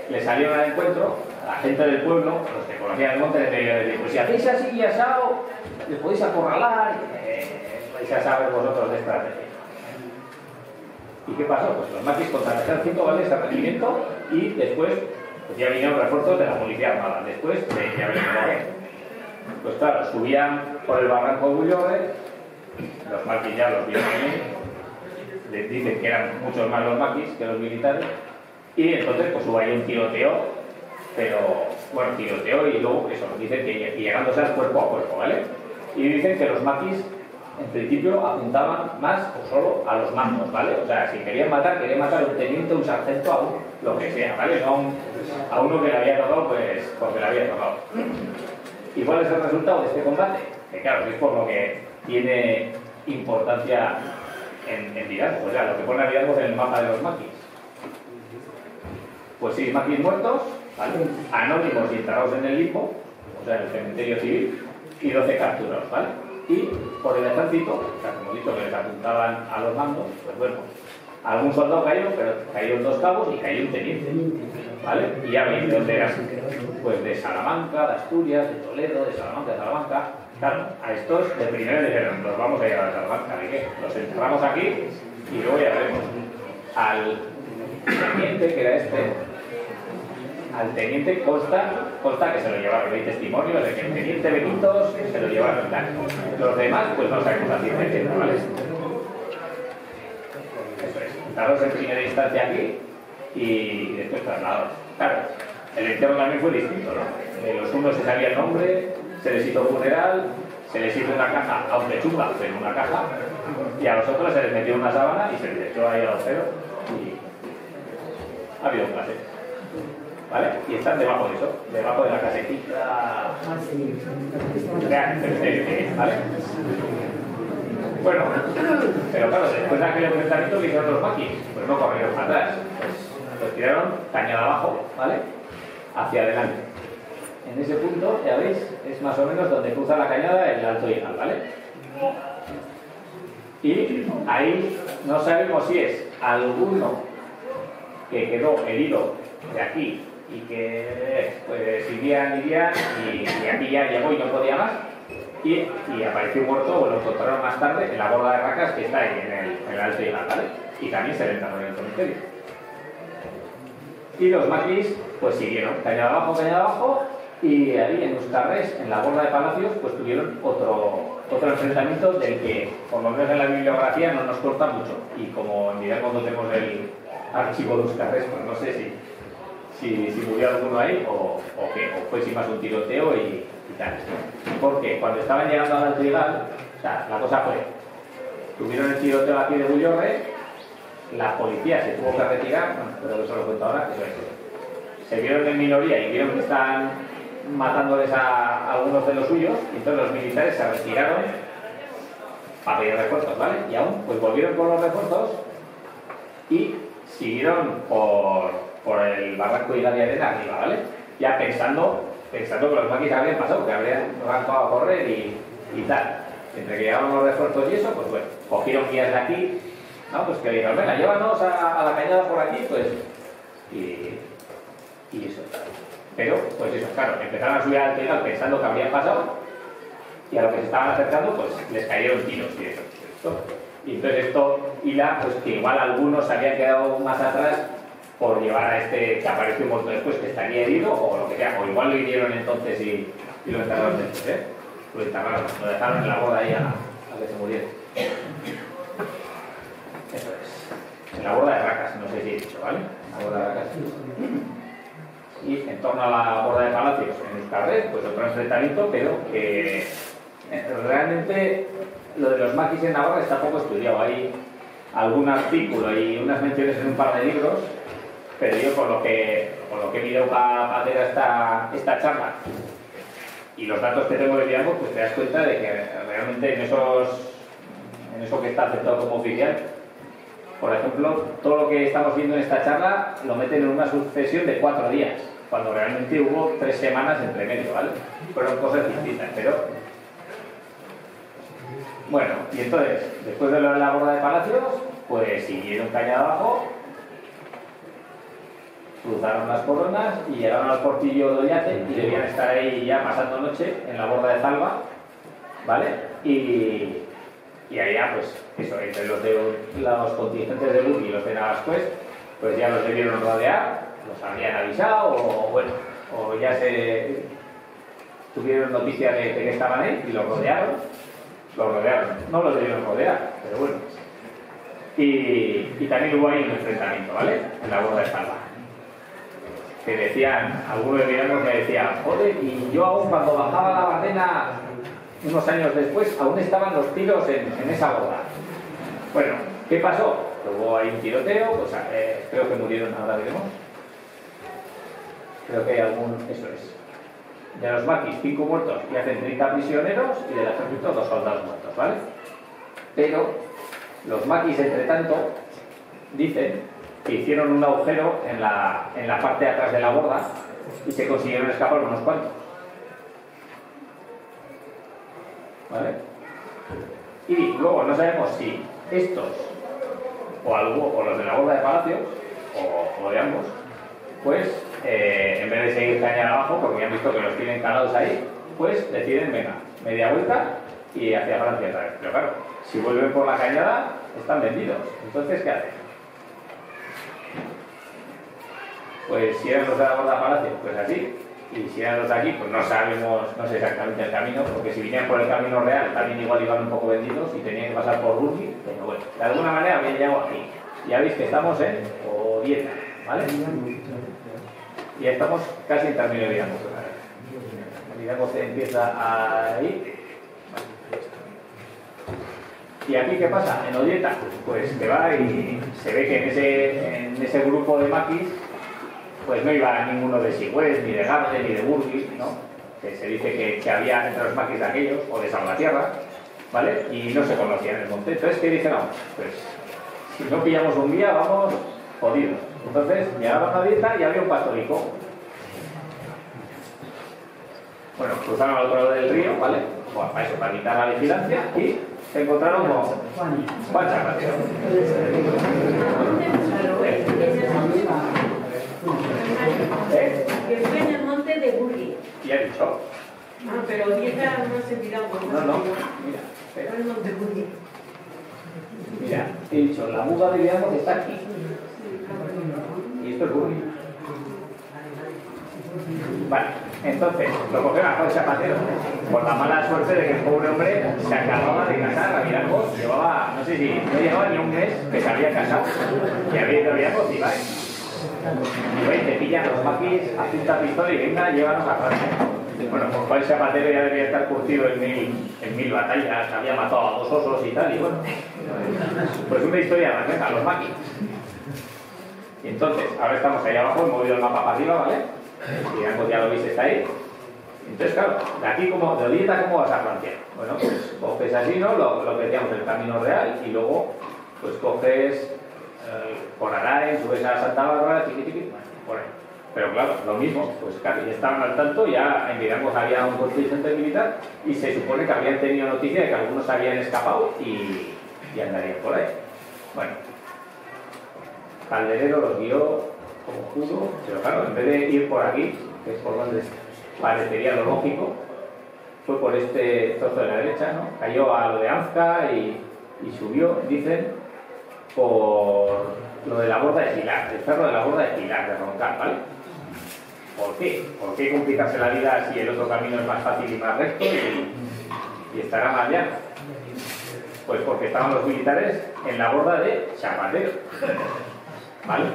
Le salieron al encuentro, a la gente del pueblo, los que conocían el monte, les decían, pues si hacéis así y asado, les podéis acorralar, vais a saber vosotros de estrategia. ¿Y qué pasó? Pues los maquis contra el ejército, ¿vale? Ese regimiento, y después pues ya vinieron refuerzos de la policía armada, después de ya Pues claro, subían por el barranco de Bullorre, los maquis ya los vieron venir, les dicen que eran muchos más los maquis que los militares, y entonces pues hubo ahí un tiroteo, pero bueno, tiroteo y luego eso, dicen que llegándose al cuerpo a cuerpo, ¿vale? Y dicen que los maquis en principio apuntaban más o solo a los mandos, ¿vale? O sea, si querían matar a un teniente, un sargento, a un lo que sea, ¿vale? No a uno que le había tocado, pues porque le había tocado. ¿Y cuál es el resultado de este combate? Que claro, es por lo que tiene importancia en Hidalgo, o sea, lo que pone a Hidalgo en el mapa de los maquis. Pues 6 maquis muertos, ¿vale? Anónimos y enterrados en el limbo, o sea, en el cementerio civil, y 12 capturados, ¿vale? Y por el ejército, o sea, como he dicho, que les apuntaban a los mandos, pues bueno, algún soldado cayó, pero cayeron 2 cabos y cayó un teniente, ¿vale? Y ya veis de dónde eran, pues de Salamanca, de Asturias, de Toledo, de Salamanca. Claro, a estos de primero dijeron, nos vamos a llevar a Salamanca, ¿de qué? Los enterramos aquí y luego ya veremos. Al teniente, que era al teniente consta que se lo llevaron, hay testimonios de que el teniente Benito se lo llevaron. Los demás, pues no sabemos la ciencia cierta, ¿vale? Eso es, entrados en primera instancia aquí y después trasladados. Claro, el entierro también fue distinto, ¿no? De los unos se sabía el nombre, se les hizo funeral, se les hizo una caja, aunque chunga, pero una caja, y a los otros se les metió una sábana y se les echó ahí al agujero y ha habido un placer. ¿Vale? Y están debajo de eso, debajo de la casetita real, ¿vale? Bueno, pero claro, después de aquel enfrentamiento que hicieron los maquis, pues no corrieron para atrás, pues tiraron cañada abajo, ¿vale? Hacia adelante. En ese punto, ya veis, es más o menos donde cruza la cañada el Alto Hidalgo, ¿vale? Y ahí no sabemos si es alguno que quedó herido de aquí y que pues irían y aquí ya llegó y no podía más y apareció muerto, o lo encontraron más tarde en la borda de Racas, que está ahí en el Alto Hidalgo, ¿vale? Y también se le enterró en el cementerio. Y los maquis pues siguieron cañada abajo, y ahí en Euskarres, en la borda de Palacios, pues tuvieron otro enfrentamiento del que por lo menos en la bibliografía no nos corta mucho, y como en Hidalgo no tenemos el archivo de Euskarres, pues no sé si murió alguno ahí o fue sin más un tiroteo y tal. Porque cuando estaban llegando al Alto Hidalgo, o sea, la cosa fue, tuvieron el tiroteo aquí de Bullorre, la policía se tuvo que retirar, bueno, pero eso lo cuento ahora, eso es. Se vieron en minoría y vieron que estaban matándoles a algunos de los suyos, y entonces los militares se retiraron para pedir refuerzos, ¿vale? Y aún, pues volvieron con los refuerzos y siguieron por el barranco de Hidalgo de arriba, ¿vale? Ya pensando que los maquis habrían pasado, que habrían arrancado a correr y tal. Entre que llegaban los refuerzos y eso, pues bueno, cogieron guías de aquí, ¿no? Pues que dijeron, venga, llévanos a la cañada por aquí, pues, y eso. Pero, pues eso, claro, empezaron a subir al Alto Hidalgo pensando que habrían pasado, y a lo que se estaban acercando, pues les cayeron tiros y eso. Y entonces esto hila, pues que igual algunos se habían quedado más atrás por llevar a este que apareció muerto después, que estaría herido, o lo que sea, o igual lo hirieron entonces y lo enterraron después, ¿eh? Lo enterraron, lo dejaron en la boda ahí a que se muriera. Eso es. En la borda de Racas, no sé si he dicho, ¿vale? La borda de Racas. Y en torno a la borda de Palacios, en Euskarres, pues otro enfrentamiento, pero que realmente lo de los maquis en Navarra está poco estudiado. Hay algún artículo y unas menciones en un par de libros, pero yo por lo que he mirado para hacer esta charla y los datos que tengo de Hidalgo, pues te das cuenta de que realmente en eso que está aceptado como oficial, por ejemplo, todo lo que estamos viendo en esta charla lo meten en una sucesión de 4 días, cuando realmente hubo 3 semanas entre medio, ¿vale? Fueron cosas distintas, pero bueno, y entonces, después de la borda de Palacios, pues siguieron cañada abajo, cruzaron las coronas y llegaron al portillo de Ollate y debían estar ahí ya pasando noche en la borda de Zalba, ¿vale? Y allá, pues, eso, entre los contingentes de Burgui y los de Navascués, pues ya los debieron rodear, los habían avisado, o bueno, o ya se tuvieron noticia de que estaban ahí y los rodearon. No los debieron rodear, pero bueno. Y también hubo ahí un enfrentamiento, ¿vale? En la borda de Salva. Que decían, algunos de villanos me decían, joder, y yo aún cuando bajaba la Bardena unos años después, aún estaban los tiros en esa borda. Bueno, ¿qué pasó? Hubo ahí un tiroteo, pues creo que murieron, ahora veremos. Creo que hay algún, eso es. De los maquis, 5 muertos y hacen 30 prisioneros, y del ejército 2 soldados muertos, ¿vale? Pero los maquis, entre tanto, dicen que hicieron un agujero en la parte de atrás de la borda y se consiguieron escapar unos cuantos. ¿Vale? Y luego no sabemos si estos o los de la borda de Palacios o de ambos, pues en vez de seguir cañada abajo, porque ya han visto que los tienen calados ahí, pues deciden, venga, media vuelta y hacia Francia otra vez. Pero claro, si vuelven por la cañada, están vendidos. Entonces, ¿qué hacen? Pues si eran los de la borda de Palacios, pues así. Y si eran los de aquí, pues no sé exactamente el camino, porque si vinieran por el camino real, también igual iban un poco vendidos y tenían que pasar por Urgi, pero bueno, de alguna manera habían llegado aquí. Ya veis que estamos en Odieta, ¿vale? Y ya estamos casi en término de Vidamos. Vidamos empieza ahí. ¿Y aquí qué pasa? En Odieta, pues que va y se ve que en ese grupo de maquis pues no iba ninguno de Sigües, ni de Garde, ni de Burgui, ¿no? Que se dice que había entre los maquis de aquellos, o de Salvatierra, ¿vale? Y no se conocían en el monte. Entonces, ¿qué dijeron? Pues, si no pillamos un día, vamos jodidos. Entonces, llegaron a Odieta y había un pastorico. Bueno, cruzaron al otro lado del río, ¿vale? Bueno, para eso, para evitar la vigilancia, y se encontraron con Juan Chapatero. Que fue en el monte de Burgui. ¿Y ha dicho? Ah, pero Odieta no se tiró por No, mira, espera. el monte Burgui. Mira, he dicho, la muga de Vidamos está aquí. Y esto es Burgui. Vale, entonces, lo cogieron a Juan Chapatero por la mala suerte de que el pobre hombre se acababa de casar a Vidamos. Llevaba, no sé si no llegaba ni un mes que se había casado. Y había ido a Vidamos y vais. Y veis, te pillan los maquis, apunta pistola y venga, llévanos a Francia. Bueno, pues Juan Chapatero ya debía estar curtido en mil batallas, había matado a 2 osos y tal, y bueno, pues una historia más, venga, los maquis. Y entonces, ahora estamos ahí abajo, he movido el mapa para arriba, ¿vale? Y ya lo veis, está ahí. Entonces, claro, de aquí, de Odieta, ¿cómo vas a Francia? Bueno, pues coges así, ¿no? Lo que decíamos, el camino real, y luego, pues coges por Araen, subes a Santa Bárbara, bueno, por ahí. Pero claro, lo mismo, pues claro, ya estaban al tanto, ya en Vidamos había un contingente militar y se supone que habían tenido noticia de que algunos habían escapado y andarían por ahí. Bueno, Calderero los guió como pudo, pero claro, en vez de ir por aquí, que es por donde parecería lo lógico, fue por este trozo de la derecha, ¿no? Cayó a lo de Anzca y subió, dicen, por lo de la borda de Pilar, el cerro de la borda de Pilar, de Roncal, ¿vale? ¿Por qué? ¿Por qué complicarse la vida si el otro camino es más fácil y más recto y estará más llano? Pues porque estaban los militares en la borda de Chapatero, ¿vale?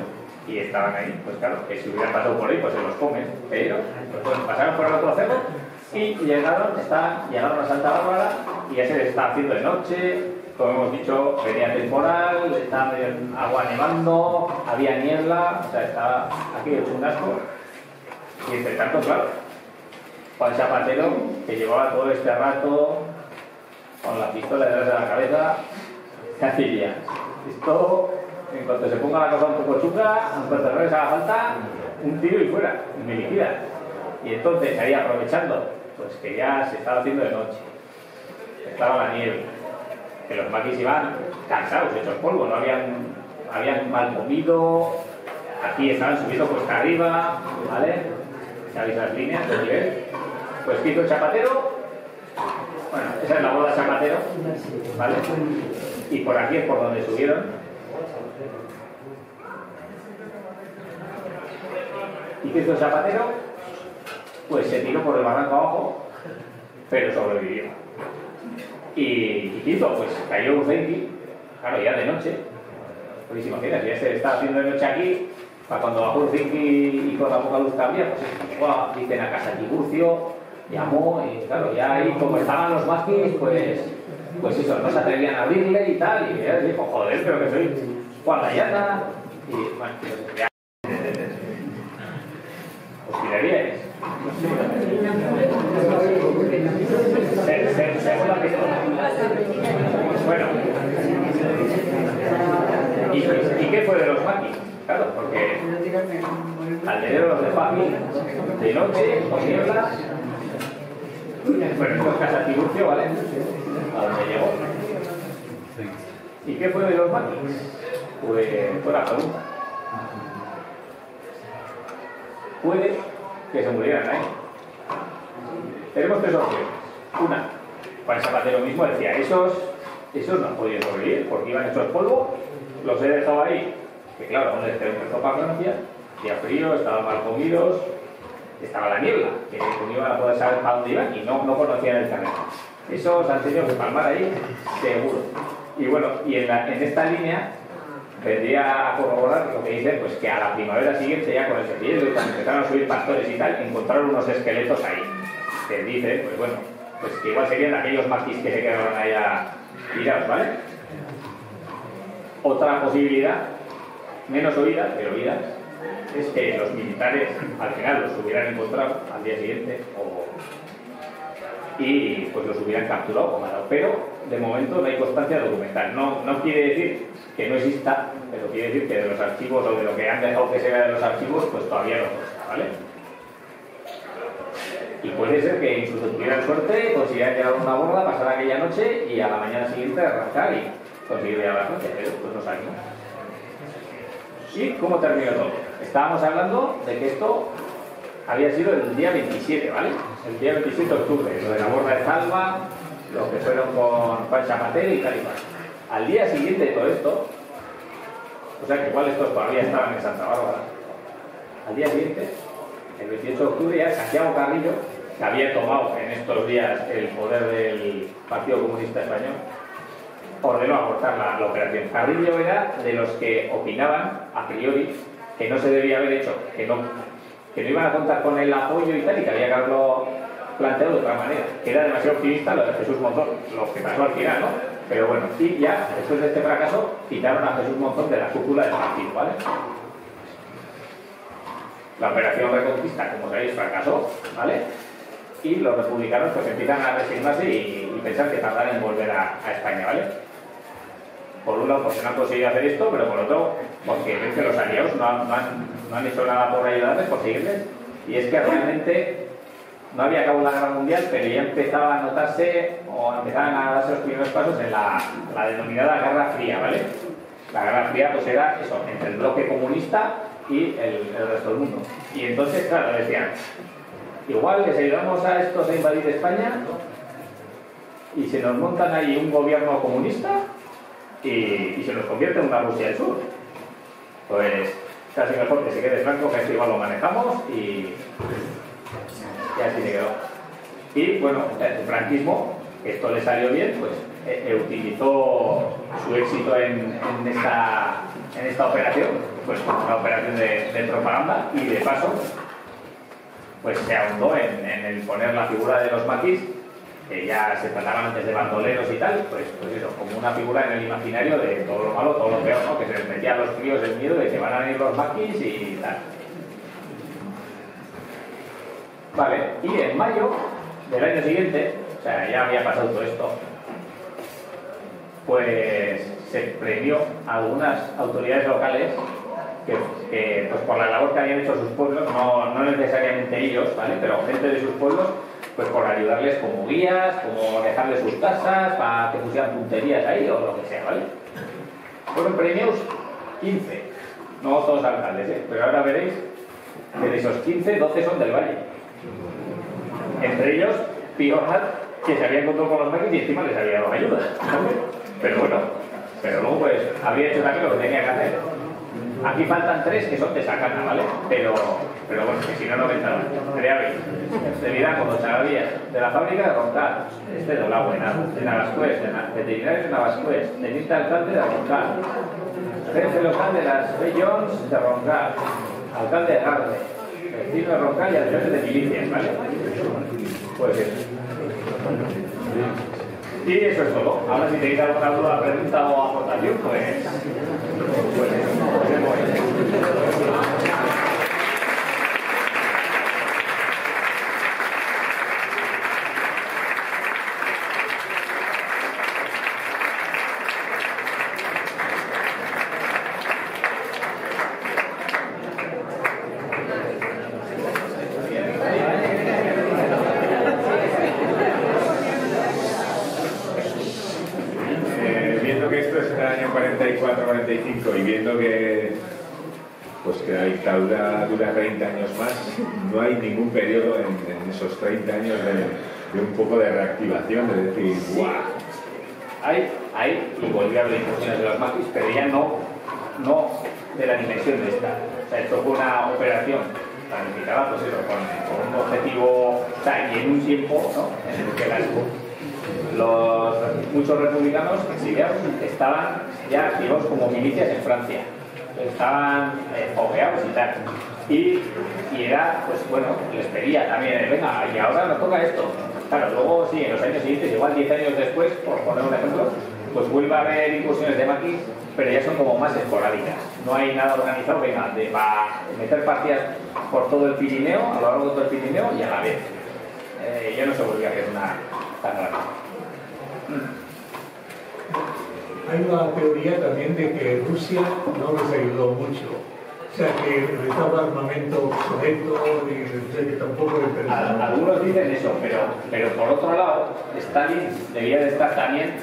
Y estaban ahí, pues claro, que si hubieran pasado por ahí, pues se los comen, pero pues bueno, pasaron por el otro cerro y llegaron a Santa Bárbara y ya se les está haciendo de noche. Como hemos dicho, venía temporal, estaba agua nevando, había niebla, o sea, estaba aquí hecho un asco. Y entre tanto, claro, Juan Chapatero, que llevaba todo este rato con la pistola detrás de la cabeza, ¿qué hacía? Esto, en cuanto se ponga la cosa un poco chunga, en cuanto no les haga falta, un tiro y fuera, y me liquida. Y entonces, ahí aprovechando, pues que ya se estaba haciendo de noche, estaba la nieve, que los maquis iban cansados, hechos polvo, no habían mal comido, aquí estaban subiendo cuesta arriba, ¿vale? ¿Sabéis las líneas de nivel? Pues ¿qué hizo el Chapatero? Bueno, esa es la boda de Chapatero, ¿vale? Y por aquí es por donde subieron. ¿Y qué hizo el Chapatero? Pues se tiró por el barranco abajo pero sobrevivió. Y ¿qué hizo? Pues cayó Urzenki, claro, ya de noche. Pues imagínate, ya se estaba haciendo de noche aquí, para cuando bajó Urzenki y con la poca luz que había, pues llegó a, dicen, a casa Tiburcio, llamó, y claro, ya ahí como estaban los maquis, pues eso, no se atrevían a abrirle y tal, y ya dijo, joder, pero que soy Juan Layata, y bueno, pues ya. ¿Os tiraríais? Segunda pistola. Bueno. ¿Y qué fue de los maquis? Claro, porque Alderero los dejó aquí de noche, con nieblas. Bueno, esto es casa Tiburcio, ¿vale? A donde llegó. ¿Y qué fue de los maquis? Pues fue la pregunta. Puede que se murieran ahí. Tenemos tres opciones. Una, Juan Zapatero mismo decía, esos no han podido sobrevivir porque iban hechos polvo, los he dejado ahí, que claro, aún les empezó para Francia, hacía frío, estaban mal comidos, estaba la niebla, que no iban a poder saber para dónde iban y no conocían el terreno. Esos han tenido que palmar ahí, seguro. Y bueno, y en esta línea vendría a corroborar lo que dicen, pues que a la primavera siguiente, ya con el cepillero y cuando empezaron a subir pastores y tal, encontraron unos esqueletos ahí. Que dicen, pues bueno, pues que igual serían aquellos maquis que se quedaron allá tirados, ¿vale? Otra posibilidad, menos oída, pero oída, es que los militares al final los hubieran encontrado al día siguiente y pues los hubieran capturado o matado. Pero de momento no hay constancia documental. No quiere decir que no exista, pero quiere decir que de los archivos o de lo que han dejado que se vea de los archivos, pues todavía no consta, ¿vale? Y puede ser que incluso tuvieran suerte, consiguieran llevar una borda, pasar aquella noche y a la mañana siguiente arrancar y conseguir llevar la Francia, pero pues no sabemos. ¿Y cómo terminó todo? Estábamos hablando de que esto había sido el día 27, ¿vale? El día 27 de octubre, lo de la borda de Zalba, lo que fueron con Juan Zapatero y tal y cual. Al día siguiente de todo esto, o sea que igual estos todavía estaban en Santa Bárbara, al día siguiente, el 28 de octubre, ya Santiago Carrillo, que había tomado en estos días el poder del Partido Comunista Español, ordenó abortar la operación. Carrillo era de los que opinaban, a priori, que no se debía haber hecho, que no iban a contar con el apoyo y tal, y que había que haberlo planteado de otra manera, que era demasiado optimista lo de Jesús Monzón, lo que pasó al final, ¿no? Pero bueno, y ya, después de este fracaso, quitaron a Jesús Monzón de la cúpula del partido, ¿vale? La operación Reconquista, como sabéis, fracasó, ¿vale? Y los republicanos pues empiezan a resignarse y pensar que tardarán en volver a España, ¿vale? Por un lado, porque no han conseguido hacer esto, pero por otro, porque ven que los aliados no han hecho nada por ayudarles, por seguirles. Y es que realmente no había acabado la Guerra Mundial, pero ya empezaba a notarse, o empezaban a darse los primeros pasos en la denominada Guerra Fría, ¿vale? La Guerra Fría pues era eso, entre el bloque comunista y el resto del mundo. Y entonces, claro, decían, igual les ayudamos a estos a invadir España y se nos montan ahí un gobierno comunista y se nos convierte en una Rusia del Sur. Pues casi mejor que se quede Franco, que esto igual lo manejamos y así se quedó. Y bueno, el franquismo, esto le salió bien, pues utilizó su éxito en esta operación, pues como una operación de propaganda, y de paso pues se ahondó en el poner la figura de los maquis, que ya se trataban antes de bandoleros y tal, pues eso, como una figura en el imaginario de todo lo malo, todo lo peor, ¿no? Que se les metía a los críos el miedo de que van a venir los maquis y tal. Vale, y en mayo del año siguiente, o sea, ya había pasado todo esto, pues se premió a algunas autoridades locales que pues por la labor que habían hecho sus pueblos, no necesariamente ellos, ¿vale? Pero gente de sus pueblos, pues por ayudarles como guías, como dejarles sus casas, para que pusieran punterías ahí o lo que sea, ¿vale? Fueron premios 15, no todos alcaldes, ¿eh? Pero ahora veréis que de esos 15, 12 son del Valle. Entre ellos, Pío Arnal, que se había encontrado con los maquis y encima les había dado ayuda. Pero bueno, pero luego pues habría hecho también lo que tenía que hacer. Aquí faltan 3 que son de Sacana, ¿vale? Pero bueno, que si no, no vendrán. De vida como Chavalías, de la fábrica de Roncal, de la Buena, de Navascués, de veterinarios de Navascués, de lista alcalde de Roncal, jefe local de las B. Jones de Roncal, alcalde de Garde, vecino de Roncal y alcalde de milicias, ¿vale? Pues eso. Y eso es todo. Ahora si tenéis alguna duda, pregunta o aportación, pues viendo que esto es en el año 44-45 y viendo que que la dictadura dura 30 años más, no hay ningún periodo en esos 30 años de un poco de reactivación, de decir, ¡guau! Hay, y volví a haber incursiones de los maquis, pero ya no de la dimensión de esta. O sea, esto fue una operación planificada, pues eso, con un objetivo, o sea, y en un tiempo, ¿no? En el que muchos republicanos exiliados estaban ya activos como milicias en Francia. Estaban fogueados y tal. Y era, pues bueno, les pedía también, venga, y ahora nos toca esto. Claro, luego sí, en los años siguientes, igual 10 años después, por poner un ejemplo, pues vuelve a haber incursiones de maquis, pero ya son como más esporádicas. No hay nada organizado, venga, para meter partidas por todo el Pirineo, a lo largo de todo el Pirineo y a la vez. Ya no se volvió a hacer una tan grande. Hay una teoría también de que Rusia no les ayudó mucho. O sea, que les daba armamento obsoleto y que tampoco le interesaba. Algunos dicen eso, pero por otro lado, Stalin debía de estar también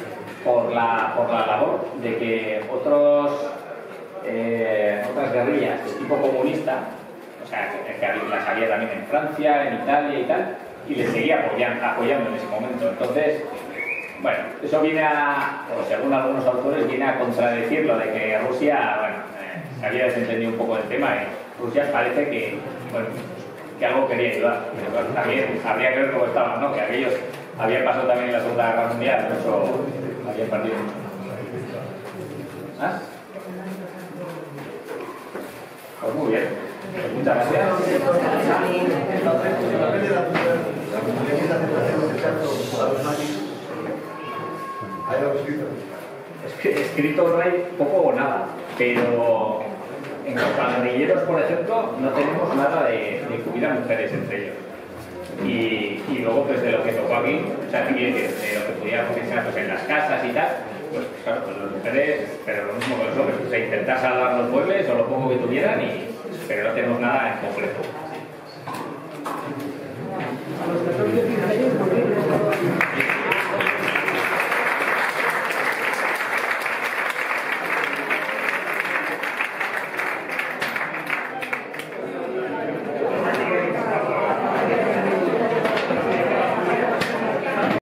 por la labor de que otras guerrillas de tipo comunista, o sea, que las había también en Francia, en Italia y tal, y les seguía apoyando en ese momento. Entonces, bueno, eso viene o según algunos autores, viene a contradecir lo de que Rusia, se había desentendido un poco del tema y Rusia parece que algo quería ayudar. Pero bueno, también habría que ver cómo estaban, ¿no? Que aquellos habían pasado también en la Segunda Guerra Mundial, por eso habían perdido mucho. ¿Más? Pues muy bien. Pues muchas gracias. Es que escrito no hay poco o nada, pero en cuanto a guerrilleros, por ejemplo, no tenemos nada de incluir a mujeres entre ellos. Y luego, pues de lo que tocó aquí, o sea, de lo que pudiera funcionar pues, en las casas y tal, pues claro, pues las mujeres, pero lo mismo con los hombres, o sea, intentar salvar los muebles o lo poco que tuvieran, pero no tenemos nada en concreto.